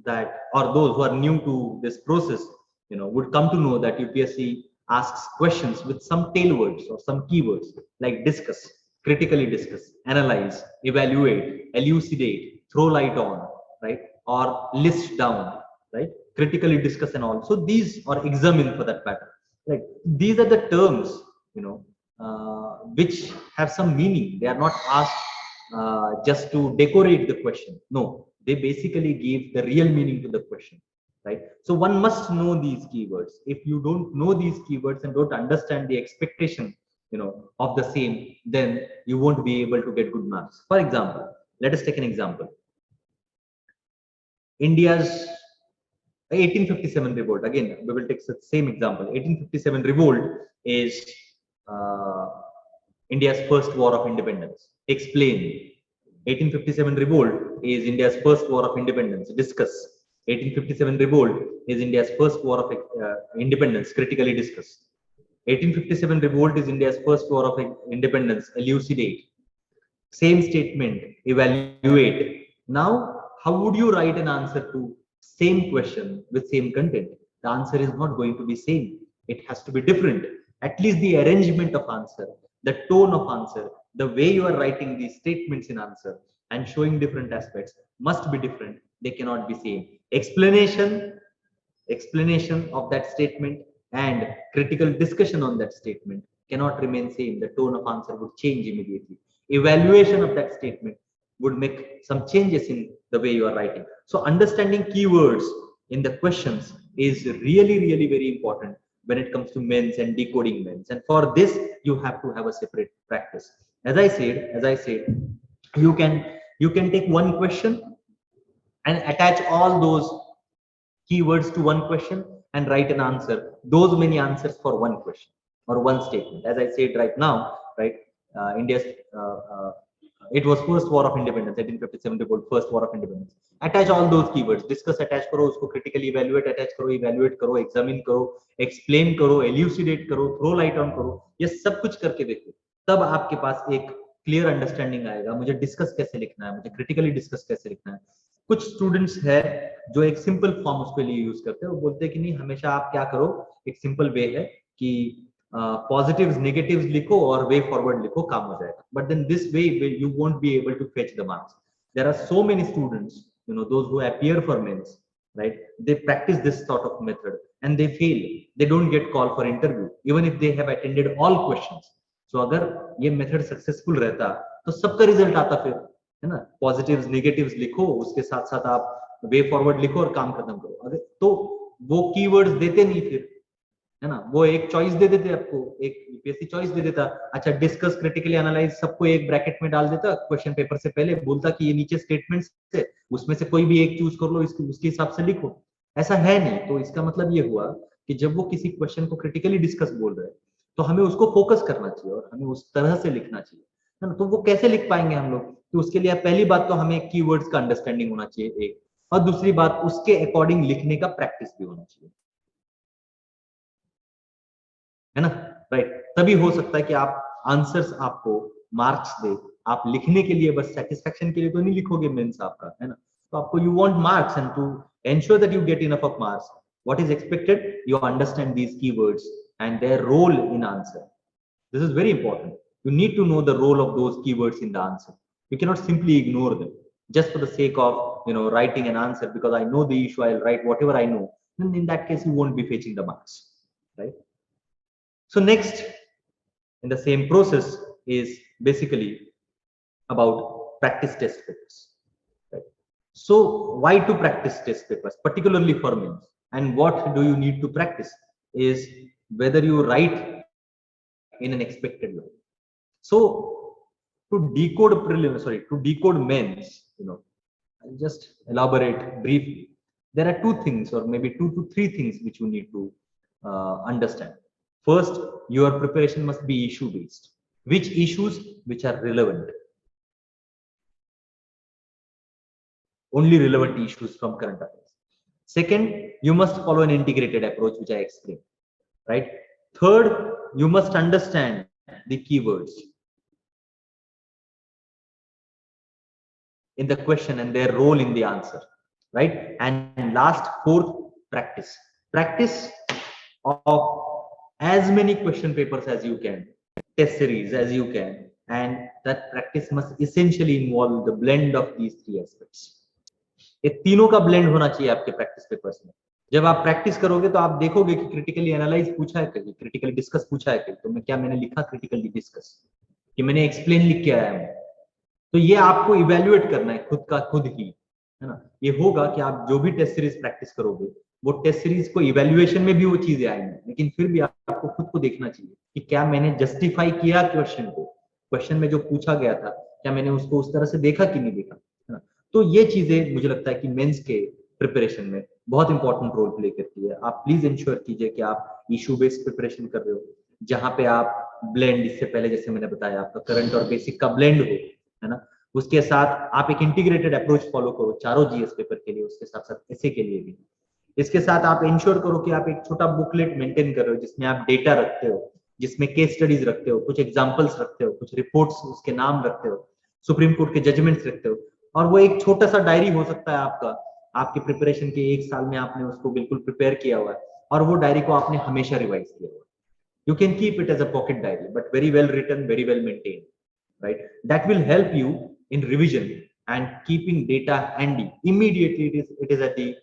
that, or those who are new to this process, would come to know that UPSC asks questions with some tail words or some keywords like discuss, critically discuss, analyze, evaluate, elucidate, throw light on, right? Or list down, right? Critically discuss and all. So these, or examine for that matter, right? These are the terms, which have some meaning. They are not asked just to decorate the question. No, they basically give the real meaning to the question, right? So one must know these keywords. If you don't know these keywords and don't understand the expectation, of the same, then you won't be able to get good marks. For example, let us take an example. India's 1857 revolt. Again, we will take the same example. 1857 revolt is India's first war of independence. Explain. 1857 revolt is India's first war of independence. Discuss. 1857 revolt is India's first war of independence. Critically discuss. 1857 revolt is India's first war of independence. Elucidate. Same statement. Evaluate. Now, how would you write an answer to same question with same content? The answer is not going to be same. It has to be different. At least the arrangement of answer, the tone of answer, the way you are writing these statements in answer and showing different aspects must be different. They cannot be same. Explanation of that statement and critical discussion on that statement cannot remain same. The tone of answer would change immediately. Evaluation of that statement would make some changes in the way you are writing. So understanding keywords in the questions is really, really very important when it comes to men's and decoding men's. And for this, you have to have a separate practice. As I said, you can take one question and attach all those keywords to one question and write an answer, those many answers for one question or one statement. As I said right now, right, India's it was first war of independence, 1857 revolt, first war of independence. Attach all those keywords, discuss attach करो, उसको critically evaluate attach करो, evaluate करो, examine करो, explain करो, elucidate करो, throw light on करो, ये सब कुछ करके देखो, तब आपके पास एक क्लियर अंडरस्टैंडिंग आएगा मुझे डिस्कस कैसे लिखना है, मुझे क्रिटिकली डिस्कस कैसे लिखना है. कुछ स्टूडेंट्स है जो एक सिंपल फॉर्म उसके लिए यूज करते हैं, वो बोलते हैं कि नहीं हमेशा आप क्या करो, एक सिंपल वे है कि पॉजिटिव्स नेगेटिव्स लिखो और वे फॉरवर्ड लिखो, काम हो जाएगा. But then this way you won't be able to fetch the marks. There are so many students, you know, those who appear for mains, right, they practice this sort of method and they fail. They don't get called for interview even if they have attended all questions. So अगर ये method successful रहता तो सबका result आता फिर, है ना. Positives negatives लिखो, उसके साथ साथ आप वे फॉरवर्ड लिखो और काम खत्म करो. अगर तो वो कीवर्ड्स देते नहीं फिर, है ना. वो एक चॉइस दे देते आपको, एक यूपीएससी चॉइस दे देता, अच्छा डिस्कस क्रिटिकली एनालाइज सबको एक ब्रैकेट में डाल देता क्वेश्चन पेपर से पहले, बोलता कि ये नीचे स्टेटमेंट्स है उसमें से कोई भी एक चूज कर लो, उसके हिसाब से लिखो. ऐसा है नहीं. तो इसका मतलब ये हुआ कि जब वो किसी क्वेश्चन को क्रिटिकली डिस्कस बोल रहे हैं तो हमें उसको फोकस करना चाहिए और हमें उस तरह से लिखना चाहिए, है ना. तो वो कैसे लिख पाएंगे हम लोग, तो उसके लिए पहली बात तो हमें कीवर्ड्स का अंडरस्टैंडिंग होना चाहिए एक, और दूसरी बात उसके अकॉर्डिंग लिखने का प्रैक्टिस भी होना चाहिए, है ना. राइट. तभी हो सकता है कि आप आंसर्स आपको मार्क्स दे. आप लिखने के लिए बस सेटिस्फेक्शन के लिए तो नहीं लिखोगे मेंस आपका, है ना. तो आपको you want marks and to ensure that you get enough of marks, what is expected, you understand these keywords and their role in answer. This is very important. You need to know the role of those keywords in the answer. You cannot simply ignore them just for the sake of, you know, writing an answer because I know the issue, I'll write whatever I know. Then in that case, you won't be fetching the marks, right? So next, in the same process is basically about practice test papers, right? So why to practice test papers, particularly for mains, and what do you need to practice is whether you write in an expected way. So to decode to decode mains, you know, I'll just elaborate briefly. There are two things or maybe 2 to 3 things which you need to understand. First, your preparation must be issue based. Which issues which are relevant? Only relevant issues from current affairs. Second, you must follow an integrated approach which I explained, right? Third, you must understand the keywords in the question and their role in the answer, right? And last, fourth, practice of as many question papers as you can, test series as you can, and that practice must essentially involve the blend of these 3 aspects. ये तीनों का blend होना चाहिए आपके practice papers में. जब आप practice करोगे तो आप देखोगे कि क्रिटिकली एनालाइज पूछा है कहीं, क्रिटिकली डिस्कस पूछा है कहीं, तो मैं क्या मैंने लिखा क्रिटिकली डिस्कस, कि मैंने एक्सप्लेन लिख के आया हूं. तो ये आपको इवैल्यूएट करना है खुद का खुद ही, है ना. ये होगा कि आप जो भी टेस्ट सीरीज प्रैक्टिस करोगे वो टेस्ट सीरीज को इवैल्यूएशन में भी वो चीजें आएंगी, लेकिन फिर भी आपको खुद को देखना चाहिए कि क्या मैंने जस्टिफाई किया क्वेश्चन को, क्वेश्चन में जो पूछा गया था क्या मैंने उसको उस तरह से देखा कि नहीं देखा, है ना. तो ये चीजें मुझे लगता है कि मेंस के प्रिपरेशन में बहुत इंपॉर्टेंट रोल प्ले करती है. आप प्लीज इंश्योर कीजिए कि आप इशू बेस्ड प्रिपरेशन कर रहे हो, जहां पे आप ब्लेंड, इससे पहले जैसे मैंने बताया आपका करंट और बेसिक का ब्लेंड हो, है ना. उसके साथ आप एक इंटीग्रेटेड अप्रोच फॉलो करो चारों जीएस पेपर के लिए, उसके साथ साथ एसए के लिए भी. इसके साथ आप इंश्योर करो कि आप एक छोटा बुकलेट मेंटेन कर रहे हो जिसमें आप डेटा रखते हो, जिसमें केस स्टडीज रखते हो, कुछ एग्जांपल्स रखते हो, कुछ रिपोर्ट्स उसके नाम रखते हो, सुप्रीम कोर्ट के जजमेंट्स रखते हो, और वो एक छोटा सा डायरी हो सकता है आपका, आपके प्रिपरेशन के 1 साल में आपने उसको बिल्कुल प्रिपेयर किया हुआ है, और वो डायरी को आपने हमेशा रिवाइज किया हुआ है. You can keep it as a pocket diary, but very well written, very well maintained, right? That will help you in revision and keeping data handy. Immediately it is at the,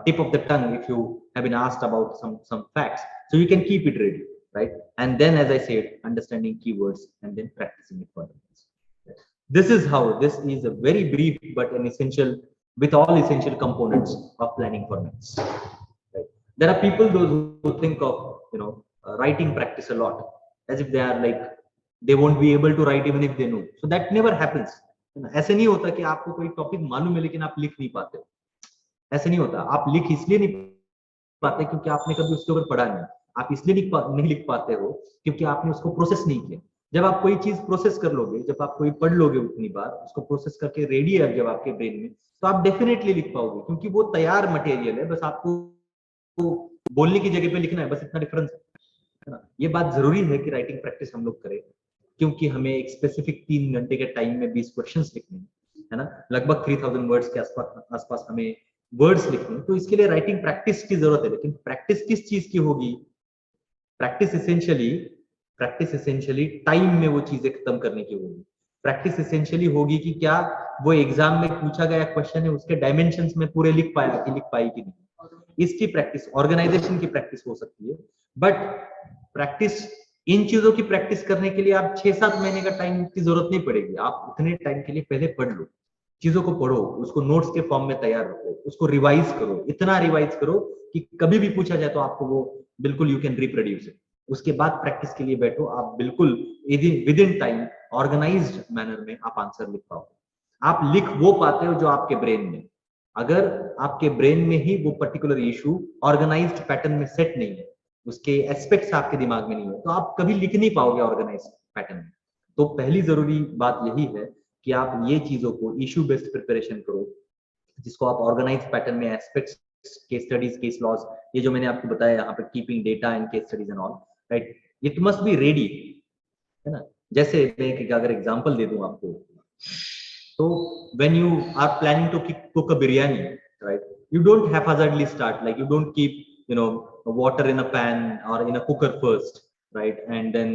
tip of the tongue if you have been asked about some facts. So you can keep it ready, right? And then, as I said, understanding keywords and then practicing it further. This is how, this is a very brief but an essential, with all essential components of planning for maths. Right? There are people those who think of writing practice a lot, as if they are like they won't be able to write even if they know. So that never happens. ऐसे नहीं होता कि आपको कोई topic मालूम है लेकिन आप लिख नहीं पाते. ऐसे नहीं होता. आप लिख इसलिए नहीं पाते क्योंकि आपने कभी उसके ऊपर पढ़ा नहीं. आप इसलिए नहीं लिख पाते हो क्योंकि आपने उसको प्रोसेस नहीं किया. जब आप कोई चीज प्रोसेस कर लोगे, जब आप कोई पढ़ लोगे उतनी बार, उसको प्रोसेस करके रेडी है जब आपके ब्रेन में, तो आप डेफिनेटली लिख पाओगे, क्योंकि वो तैयार मटेरियल है, बस आपको बोलने की जगह पे लिखना है, बस इतना डिफरेंस है ना. ये बात जरूरी है कि राइटिंग प्रैक्टिस हम लोग करें, क्योंकि हमें एक स्पेसिफिक 3 घंटे के टाइम में 20 क्वेश्चंस लिखने हैं, है ना. लगभग 3000 वर्ड्स के आसपास हमें वर्ड्स लिखने हैं, तो इसके लिए राइटिंग प्रैक्टिस की जरूरत है. लेकिन प्रैक्टिस किस चीज की होगी? प्रैक्टिस एसेंशियली टाइम में वो चीजें खत्म करने की होगी. प्रैक्टिस एसेंशियली होगी कि क्या वो एग्जाम में पूछा गया क्वेश्चन है उसके डायमेंशंस में पूरे लिख पाया कि लिख पाई कि नहीं. इसकी प्रैक्टिस, ऑर्गेनाइजेशन की प्रैक्टिस हो सकती है. बट प्रैक्टिस, इन चीजों की प्रैक्टिस करने के लिए आप 6-7 महीने का टाइम की जरूरत नहीं पड़ेगी. आप उतने टाइम के लिए पहले पढ़ लो, चीजों को पढ़ो, उसको नोट्स के फॉर्म में तैयार रखो, उसको रिवाइज करो, इतना रिवाइज करो कि कभी भी पूछा जाए तो आपको वो बिल्कुल यू कैन रिप्रोड्यूस इट. उसके बाद प्रैक्टिस के लिए बैठो, आप बिल्कुल within time organised manner में आप आंसर लिख पाओ. आप लिख वो पाते हो जो आपके ब्रेन में. अगर आपके ब्रेन में ही वो पर्टिकुलर इशू ऑर्गेनाइज्ड पैटर्न में सेट नहीं है, उसके एस्पेक्ट्स आपके दिमाग में नहीं है, तो आप कभी लिख नहीं पाओगे ऑर्गेनाइज्ड पैटर्न में. तो पहली जरूरी बात यही है कि आप ये चीजों को इशू बेस्ड प्रिपरेशन करो, जिसको आप ऑर्गेनाइज्ड पैटर्न में aspects, case studies, case laws, ये जो मैंने आपको बताया यहाँ पे, keeping data and case studies and all, right, it must be ready, है ना. जैसे मैं अगर एग्जांपल दे दूं आपको, तो when you are planning to cook a biryani, right, you don't haphazardly start, like you don't keep water in a pan or in a cooker first, right, and then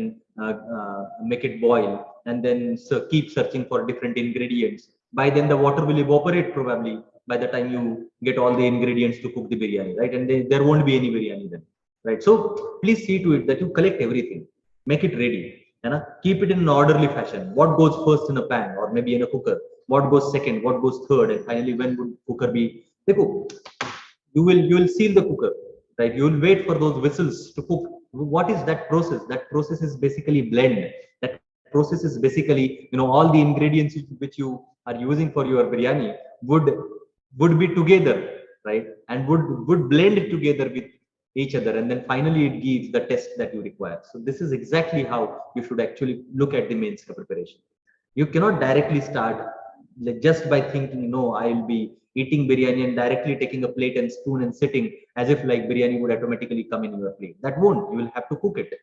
make it boil and then keep searching for different ingredients. By then the water will evaporate probably by the time you get all the ingredients to cook the biryani, right, and there won't be any biryani then, right. So please see to it that you collect everything, make it ready, and keep it in an orderly fashion. What goes first in a pan or maybe in a cooker, what goes second, what goes third, and finally when would cooker be. Dekho, you will seal the cooker, right, you will wait for those whistles to cook. What is that process? That process is basically blend. That process is basically, all the ingredients which you are using for your biryani would be together, right, and would blend together with each other, and then finally it gives the test that you require. So this is exactly how you should actually look at the mains preparation. You cannot directly start like just by thinking, no, I will be eating biryani and directly taking a plate and spoon and sitting as if like biryani would automatically come in your plate. That won't. You will have to cook it.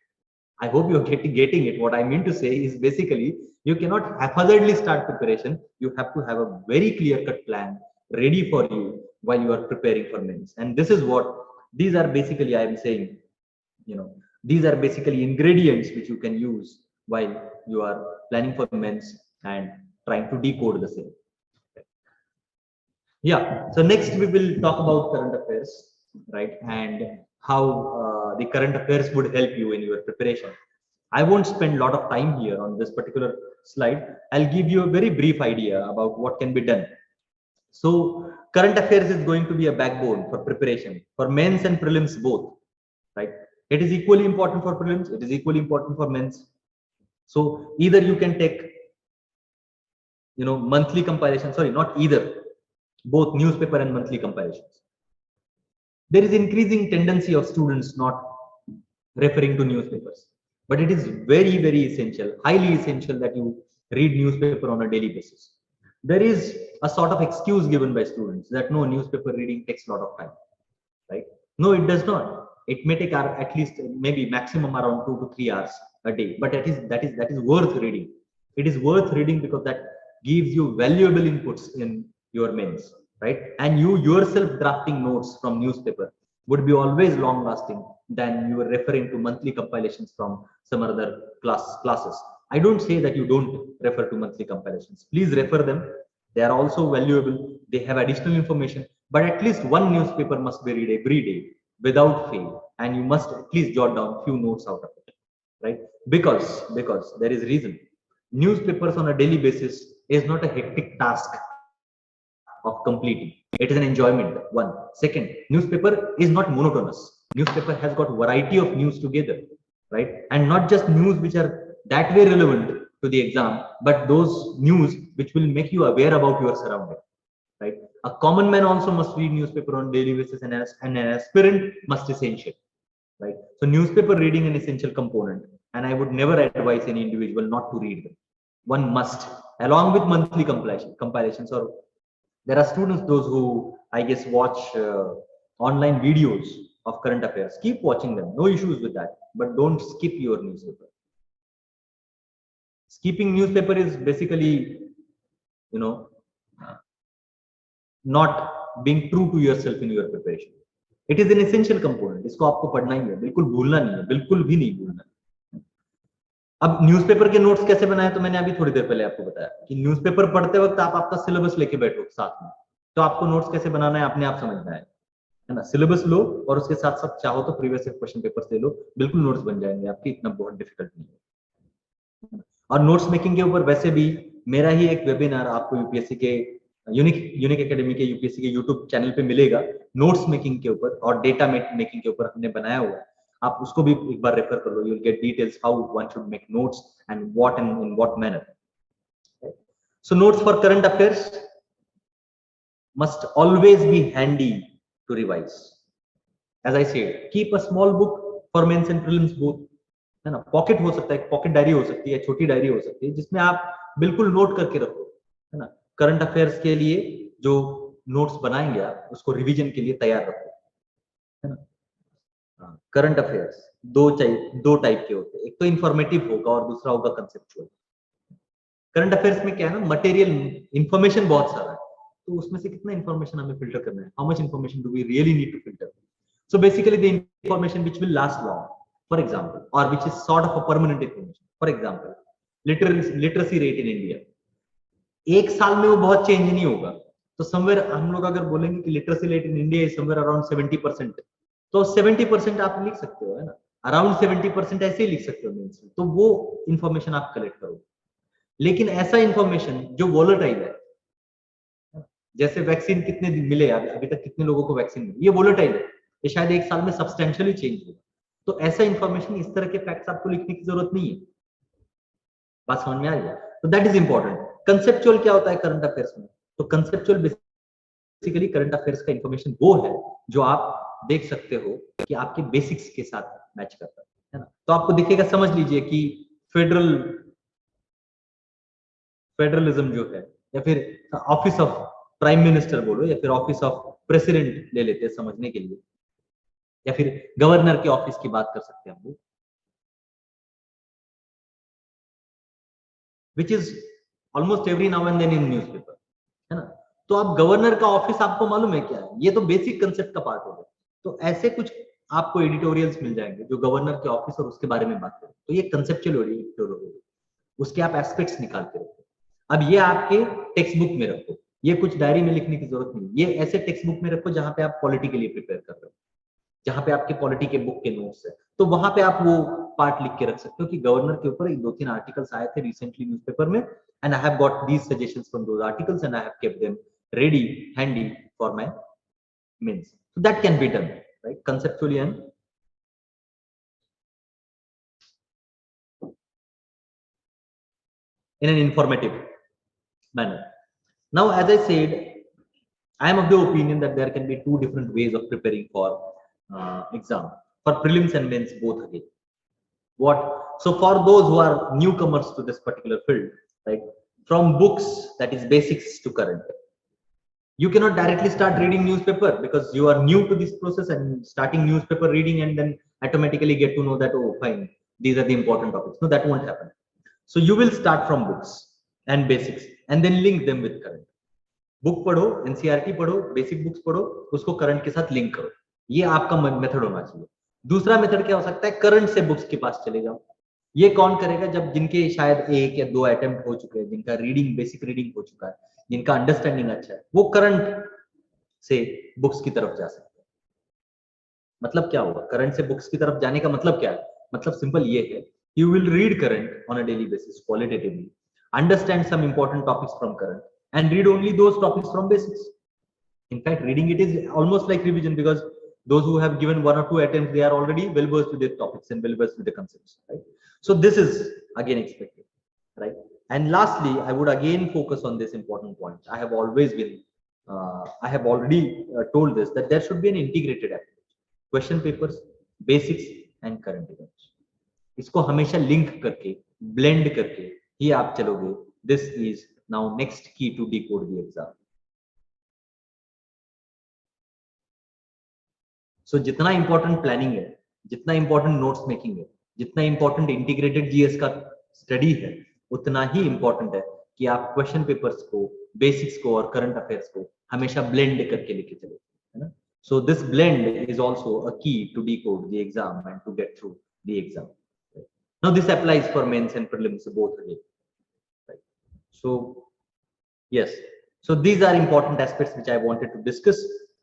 I hope you're getting it. What I mean to say is basically you cannot haphazardly start preparation. You have to have a very clear-cut plan ready for you while you are preparing for mains. And this is what these are basically, I am saying, these are basically ingredients which you can use while you are planning for mains and trying to decode the same. Yeah. So next we will talk about current affairs, right, and how the current affairs would help you in your preparation. I won't spend a lot of time here on this particular slide. I'll give you a very brief idea about what can be done. So current affairs is going to be a backbone for preparation for mains and prelims both, right? It is equally important for prelims. It is equally important for mains. So either you can take, monthly compilation. Sorry, not either. Both newspaper and monthly comparisons. There is increasing tendency of students not referring to newspapers, but it is very, very essential, highly essential that you read newspaper on a daily basis. There is a sort of excuse given by students that no, newspaper reading takes a lot of time, right? No, it does not. It may take at least maybe maximum around 2 to 3 hours a day, but that is worth reading. It is worth reading because that gives you valuable inputs in your mains, right? And you yourself drafting notes from newspaper would be always long lasting than you are referring to monthly compilations from some other classes. I don't say that you don't refer to monthly compilations. Please refer them. They are also valuable. They have additional information, but at least one newspaper must be read every day without fail, and you must at least jot down few notes out of it, right? Because there is reason. Newspapers on a daily basis is not a hectic task of completing. It is an enjoyment. One. Second, newspaper is not monotonous. Newspaper has got variety of news together, right? And not just news which are that way relevant to the exam, but those news which will make you aware about your surrounding, right? A common man also must read newspaper on daily basis, and an aspirant must essential, right? So newspaper reading an essential component, and I would never advise any individual not to read them. One must, along with monthly compilations, or there are students those who I guess watch online videos of current affairs. Keep watching them, no issues with that, but don't skip your newspaper. Skipping newspaper is basically, you know, not being true to yourself in your preparation. It is an essential component. इसको आपको पढ़ना ही है, बिल्कुल भूलना नहीं है, बिल्कुल भी नहीं भूलना। अब न्यूज़पेपर के नोट्स कैसे बनाए, तो मैंने अभी थोड़ी देर पहले आपको बताया कि न्यूज़पेपर पढ़ते वक्त आप आपका सिलेबस लेके बैठो साथ में, तो आपको नोट्स कैसे बनाना है अपने आप समझना है ना। सिलेबस लो और उसके साथ साथ चाहो तो प्रीवियस ईयर क्वेश्चन पेपर्स ले लो, बिल्कुल नोट्स बन जाएंगे आपके, इतना बहुत डिफिकल्ट नहीं है। और नोट्स मेकिंग के ऊपर वैसे भी मेरा ही एक वेबिनार आपको यूपीएससी के यूनिक एकेडमी के यूपीएससी के यूट्यूब चैनल पे मिलेगा, नोट्स मेकिंग के ऊपर और डेटा मेकिंग के ऊपर हमने बनाया हुआ है। आप उसको भी एक बार रेफर कर लो, you will get details how one should make notes and what and in what manner. So notes for current affairs must always be handy to revise. As I said, keep a small book for mains and prelims both, है ना। Pocket हो सकता है, pocket diary हो सकती है, छोटी diary हो सकती है, जिसमें आप बिल्कुल नोट करके रखो, है ना। करंट अफेयर्स के लिए जो नोट्स बनाएंगे आप, उसको रिवीजन के लिए तैयार रखो, है ना। करंट अफेयर्स दो टाइप के होते हैं, एक तो इंफॉर्मेटिव होगा और दूसरा होगा कंसेप्चुअल। करंट अफेयर्स में क्या है ना, मटेरियल इंफॉर्मेशन बहुत सारा है, तो उसमें से कितना इंफॉर्मेशन हमें फिल्टर करना है, how much information do we really need to filter. So basically the information which will last long, for example, और which is sort of a permanent information. For example, literacy rate in India, एक साल में वो बहुत change नहीं होगा, तो somewhere हम लोग अगर बोलेंगे कि literacy rate in India is somewhere around 70%, तो 70% आप लिख सकते हो, है ना। अराउंड 70% ऐसे ही लिख सकते हो मेंस में, तो वो इंफॉर्मेशन आप कलेक्ट करो। लेकिन ऐसा इंफॉर्मेशन जो वोलेटाइल है, जैसे वैक्सीन कितने दिन मिले, अभी तक कितने लोगों को वैक्सीन मिली, ये वोलेटाइल है, ये शायद एक साल में सब्सटेंशियली चेंज होगा। तो ऐसा इंफॉर्मेशन, इस तरह के फैक्ट्स आपको लिखने की जरूरत नहीं है। बात समझ में आ रही है? तो दैट इज इंपॉर्टेंट। कंसेप्चुअल क्या होता है करंट अफेयर्स में? तो कंसेप्चुअल बेसिकली करंट अफेयर्स का इंफॉर्मेशन वो है जो आप देख सकते हो कि आपके बेसिक्स के साथ मैच करता है ना। तो आपको दिखेगा, समझ लीजिए कि फेडरलिज्म जो है, या फिर ऑफिस ऑफ प्राइम मिनिस्टर बोलो, या फिर ऑफिस ऑफ प्रेसिडेंट ले लेते हैं समझने के लिए, या फिर गवर्नर के ऑफिस की बात कर सकते हैं हम लोग, which is almost every now and then in newspaper, है ना। तो आप गवर्नर का ऑफिस आपको मालूम है क्या है, ये तो बेसिक कंसेप्ट का पार्ट होगा। तो ऐसे कुछ आपको एडिटोरियल्स मिल जाएंगे जो गवर्नर के ऑफिस और उसके बारे में बात करें, तो ये कंसेप्चुअल एडिटोरियल होगा, उसके आप एस्पेक्ट्स निकाल के रखो। अब ये आपके टेक्स्ट बुक में रखो, ये कुछ डायरी में लिखने की जरूरत नहीं, ये ऐसे टेक्स्ट बुक में रखो जहां पे आप पॉलिटी के लिए प्रिपेयर कर रहे हो, जहां पे आपके पॉलिटी के बुक के नोट्स है, तो वहां पे आप वो पार्ट लिख के रख सकते हो कि गवर्नर के ऊपर एक 2-3 आर्टिकल्स आए थे रिसेंटली न्यूज़पेपर में, and I have got these suggestions from those articles and I have kept them ready handy for my mains. So that can be done, right, conceptually and in an informative manner. Now, as I said, I am of the opinion that there can be two different ways of preparing for exam, for prelims and mains both again. What? So for those who are newcomers to this particular field, right, from books, that is basics to current, You cannot directly start reading newspaper because you are new to this process and starting newspaper reading and then automatically get to know that, oh, fine, these are the important topics. No, that won't happen. So you will start from books and basics and then link them with current. Book पढ़ो, NCERT पढ़ो, basic books पढ़ो, उसको current के साथ link करो. ये आपका method होना चाहिए. दूसरा मेथड क्या हो सकता है, करंट से बुक्स के पास चले जाओ. ये कौन करेगा, जब जिनके शायद 1 या 2 अटेम्प्ट हो चुके हैं, जिनका रीडिंग बेसिक रीडिंग हो चुका है, जिनका अंडरस्टैंडिंग अच्छा है, वो करंट से बुक्स की तरफ जा सकते हैं. मतलब क्या होगा, करंट से बुक्स की तरफ जाने का मतलब क्या है? मतलब सिंपल ये है, you will read current on a daily basis qualitatively, understand some important topics from current and read only those topics from basics. In fact, reading it is almost like revision, because those who have given 1 or 2 attempts, they are already well versed with their topics and well versed with the concepts, right? So this is again expected, right? And lastly, I would again focus on this important point. I have always been I have already told this, that there should be an integrated approach. Question papers, basics and current events, इसको हमेशा link करके, blend करके ही आप चलोगे. This is now next की to decode the exam. सो जितना important planning है, जितना इंपॉर्टेंट नोट्स मेकिंग है, जितना इंपॉर्टेंट इंटीग्रेटेड जीएस का स्टडी है, उतना ही इंपॉर्टेंट है कि आप क्वेश्चन पेपर्स को, बेसिक्स को और करंट अफेयर्स को हमेशा ब्लेंड करके लेके चले, है ना. So this blend is also a key to decode the exam and to get through the exam. Now this applies for mains and prelims both again, right? So yes, so these are important aspects which I wanted to discuss.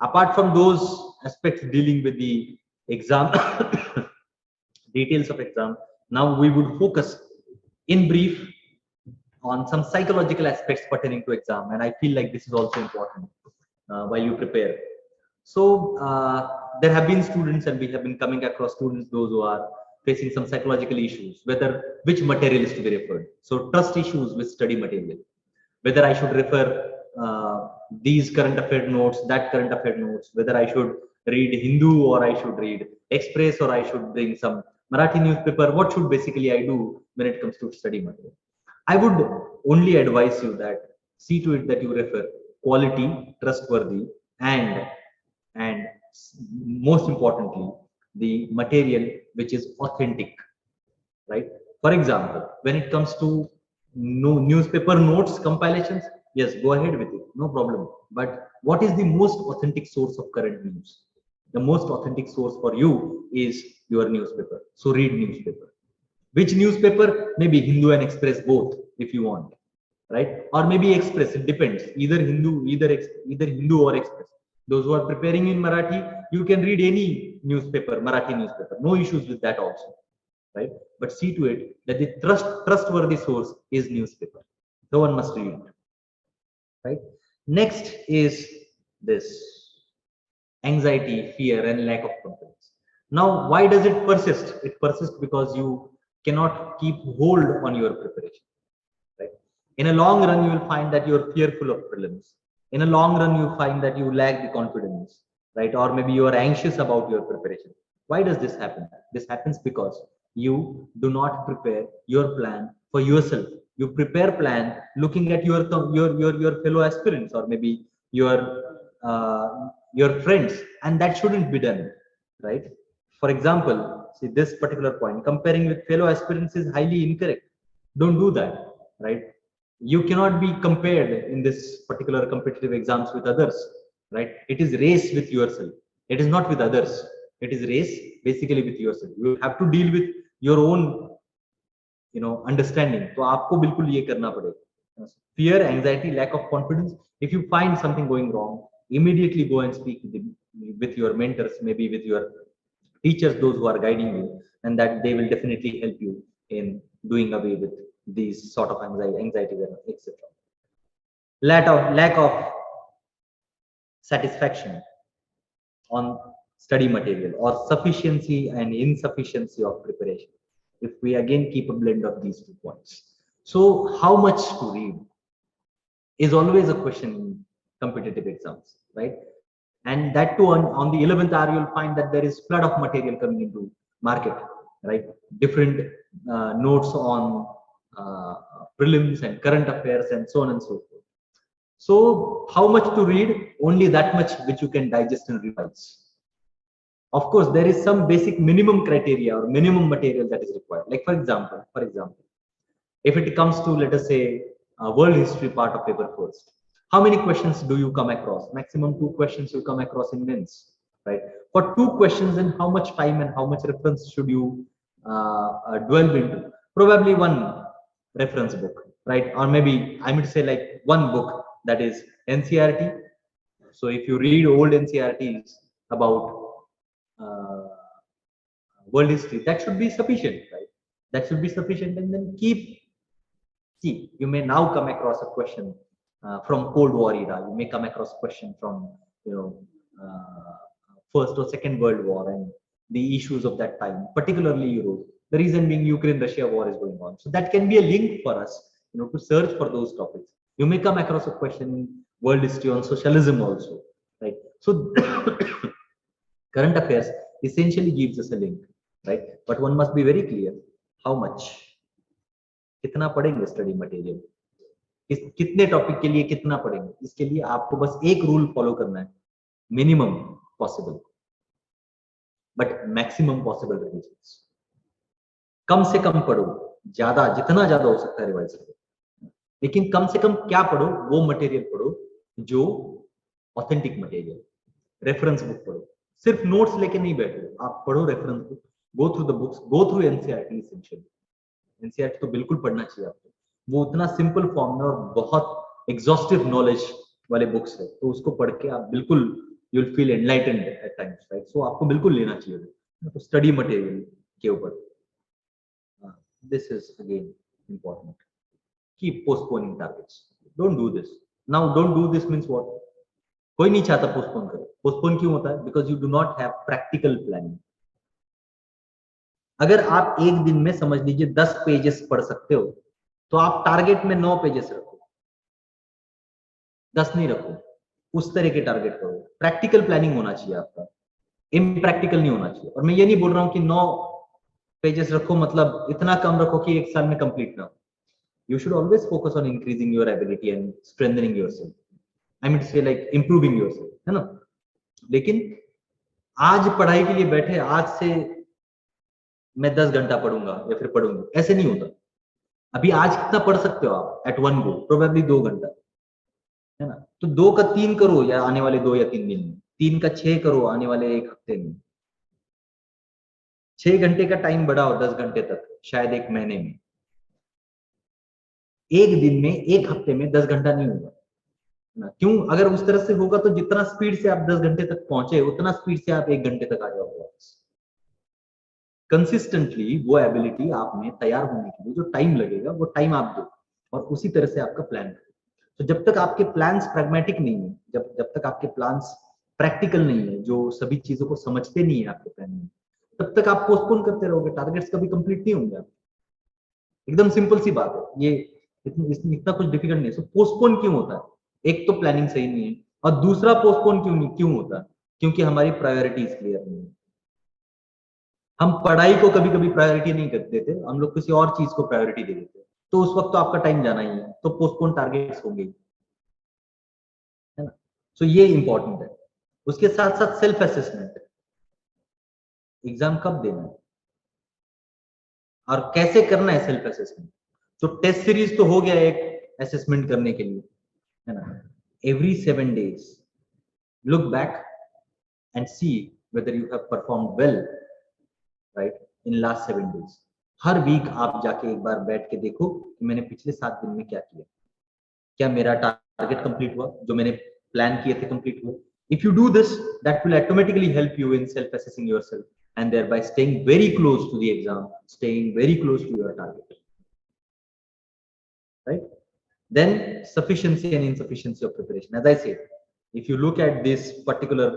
Apart from those aspects dealing with the exam details of exam, now we would focus in brief on some psychological aspects pertaining to exam, and I feel like this is also important while you prepare. So there have been students, and we have been coming across students, those who are facing some psychological issues, whether which material is to be referred. So trust issues with study material, whether I should refer these current affair notes, that current affair notes, whether I should read Hindu or I should read Express, or I should bring some Marathi newspaper. What should basically I do when it comes to study material? I would only advise you that see to it that you refer quality, trustworthy, and most importantly, the material which is authentic, right? For example, when it comes to newspaper notes compilations, yes, go ahead with it, no problem. But what is the most authentic source of current news? The most authentic source for you is your newspaper. So read newspaper. Which newspaper? Maybe Hindu and Express both, if you want, right? Or maybe Express. It depends. Either Hindu, either Hindu or Express. Those who are preparing in Marathi, you can read any newspaper, Marathi newspaper. No issues with that also, right? But see to it that the trustworthy source is newspaper. No one must read it, right? Next is this anxiety, fear, and lack of confidence. Now, why does it persist? It persists because you cannot keep hold on your preparation, right? In a long run, you will find that you're fearful of prelims. In a long run, you find that you lack the confidence, right? Or maybe you are anxious about your preparation. Why does this happen? This happens because you do not prepare your plan for yourself. You prepare plan looking at your fellow aspirants, or maybe your friends, and that shouldn't be done, right? For example, see this particular point, comparing with fellow aspirants is highly incorrect. Don't do that, right? You cannot be compared in this particular competitive exams with others, right? It is race with yourself. It is not with others. It is race basically with yourself. You have to deal with your own, understanding. So आपको बिल्कुल ये करना पड़ेगा. Fear, anxiety, lack of confidence. If you find something going wrong, immediately go and speak with your mentors, maybe with your teachers, those who are guiding you, and that they will definitely help you in doing away with these sort of anxiety, etc. Lack of satisfaction on study material, or sufficiency and insufficiency of preparation. If we again keep a blend of these 2 points. So how much to read is always a question in competitive exams, right? And that too on the 11th hour, you'll find that there is flood of material coming into market, right? Different notes on prelims and current affairs and so on and so forth. So how much to read? Only that much which you can digest and revise. Of course, there is some basic minimum criteria or minimum material that is required. Like for example, if it comes to, let us say, world history part of paper first, how many questions do you come across? Maximum 2 questions you come across in minutes, right? For 2 questions, then how much time and how much reference should you delve into? Probably one reference book, right? Or maybe I would say like one book, that is NCRT. So if you read old NCRTs about uh, world history, that should be sufficient, right? That should be sufficient. And then see, you may now come across a question from Cold War era. You may come across a question from, you know, First or Second World War and the issues of that time, particularly Europe. The reason being Ukraine-Russia war is going on. So that can be a link for us, you know, to search for those topics. You may come across a question in world history on socialism also, right? So current affairs essentially gives us a link, right? But one must be very clear how much, कितना पढ़ेंगे study material, कितने topic के लिए कितना पढ़ेंगे. इसके लिए आपको बस एक रूल फॉलो करना है, minimum possible but maximum possible revision. कम से कम पढ़ो, ज्यादा जितना ज्यादा हो सकता है रिवाइज करो, लेकिन कम से कम क्या पढ़ो? वो मटेरियल पढ़ो जो ऑथेंटिक मटेरियल. रेफरेंस बुक पढ़ो, सिर्फ नोट्स लेके नहीं बैठो, आप पढ़ो reference book, go through the books, go through NCERT. Essentially NCERT तो बिल्कुल पढ़ना चाहिए आपको, वो उतना सिंपल फॉर्म में और बहुत एग्जॉस्टिव नॉलेज वाले बुक्स है, तो उसको पढ़ के आप बिल्कुल you will feel enlightened at times, right? So आपको बिल्कुल लेना चाहिए तो स्टडी मटेरियल के ऊपर. This is again important. Keep postponing targets, don't do this. Now don't do this means what? कोई नहीं चाहता पोस्टपोन करे. पोस्टपोन क्यों होता है? Because you do not have practical planning. अगर आप एक दिन में समझ लीजिए 10 पेजेस पढ़ सकते हो, तो आप टारगेट में 9 पेजेस रखो, 10 नहीं रखो. उस तरह के टारगेट करो. प्रैक्टिकल प्लानिंग होना चाहिए आपका, इम्प्रैक्टिकल नहीं होना चाहिए. और मैं ये नहीं बोल रहा हूं कि 9 पेजेस रखो मतलब इतना कम रखो कि एक साल में कंप्लीट ना हो. You should always focus on increasing your ability and strengthening yourself. I mean to say like improving yourself, है ना? लेकिन आज पढ़ाई के लिए बैठे, आज से मैं 10 घंटा पढ़ूंगा या फिर पढ़ूंगी, ऐसे नहीं होता. अभी आज कितना पढ़ सकते हो आप एट वन गो? प्रोबेबली 2 घंटा, है ना? तो 2 का 3 करो या आने वाले 2 या 3 दिन में, 3 का 6 करो आने वाले 1 हफ्ते में. 6 घंटे का टाइम बढ़ाओ 10 घंटे तक, शायद 1 महीने में. एक दिन में, 1 हफ्ते में 10 घंटा नहीं होगा ना. क्यों? अगर उस तरह से होगा तो जितना स्पीड से आप 10 घंटे तक पहुंचे, उतना स्पीड से आप 1 घंटे तक आ जाओगे. कंसिस्टेंटली वो एबिलिटी आप में तैयार होने के लिए जो टाइम लगेगा, वो टाइम आप दो और उसी तरह से आपका प्लान करो. तो जब तक आपके प्लान्स प्रैग्मेटिक नहीं है, जब तक आपके प्लान्स प्रैक्टिकल नहीं है, जो सभी चीजों को समझते नहीं है आपके प्लान में, तब तक आप पोस्टपोन करते रहोगे. टारगेट्स कभी कंप्लीट नहीं होंगे आप. एकदम सिंपल सी बात है ये, इतना कुछ डिफिकल्ट नहीं है. सो पोस्टपोन क्यों होता है? एक तो प्लानिंग सही नहीं है, और दूसरा पोस्टपोन क्यों होता है? क्योंकि हमारी प्रायोरिटीज क्लियर नहीं है. हम पढ़ाई को कभी कभी प्रायोरिटी नहीं कर देते, हम लोग किसी और चीज को प्रायोरिटी दे देते, तो उस वक्त तो आपका टाइम जाना ही है, तो पोस्टपोन टारगेट्स होंगे, है ना? सो ये इंपॉर्टेंट है. उसके साथ साथ सेल्फ असेसमेंट, एग्जाम कब देना है और कैसे करना है सेल्फ असेसमेंट. तो टेस्ट सीरीज तो हो गया एक असेसमेंट करने के लिए, है ना? Every 7 days look back and see whether you have performed well, right, in last 7 days. हर वीक आप जाके एक बार बैठ के देखो कि मैंने पिछले 7 दिन में क्या किया, क्या मेरा टारगेट कंप्लीट हुआ, जो मैंने प्लान किए थे कंप्लीट हुआ. If you do this, that will automatically help you in self-assessing yourself and thereby staying very close to the exam, staying very close to your target, right? Then sufficiency and insufficiency of preparation. As I said, if you look at this particular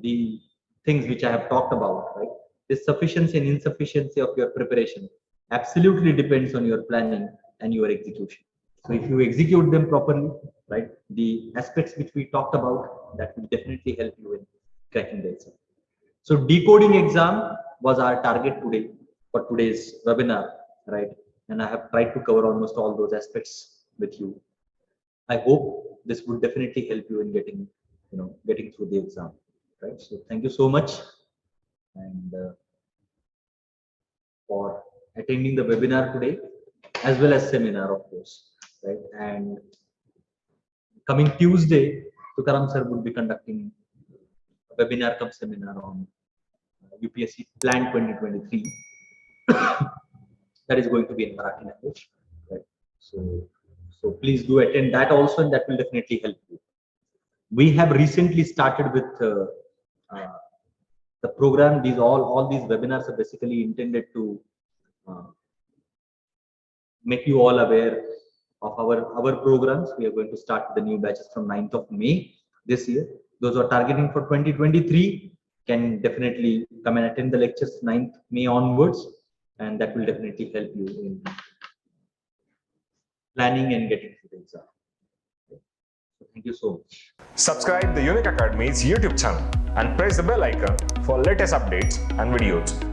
the things which I have talked about, right, the sufficiency and insufficiency of your preparation absolutely depends on your planning and your execution. So if you execute them properly, right, the aspects which we talked about, that will definitely help you in cracking the exam. So decoding exam was our target today for today's webinar, right? And I have tried to cover almost all those aspects with you. I hope this would definitely help you in getting, getting through the exam, right? So thank you so much, and for attending the webinar today, as well as seminar, of course, right? And coming Tuesday, Tukaram sir would be conducting a webinar cum seminar on UPSC Plan 2023. That is going to be in Marathi language, right? So please do attend that also, and that will definitely help you. We have recently started with the program. All these webinars are basically intended to make you all aware of our programs. We are going to start the new batches from 9th of May this year. Those who are targeting for 2023 can definitely come and attend the lectures 9th May onwards, and that will definitely help you in planning and getting through the exam. So thank you so much. Subscribe the Unique Academy's YouTube channel and press the bell icon for latest updates and videos.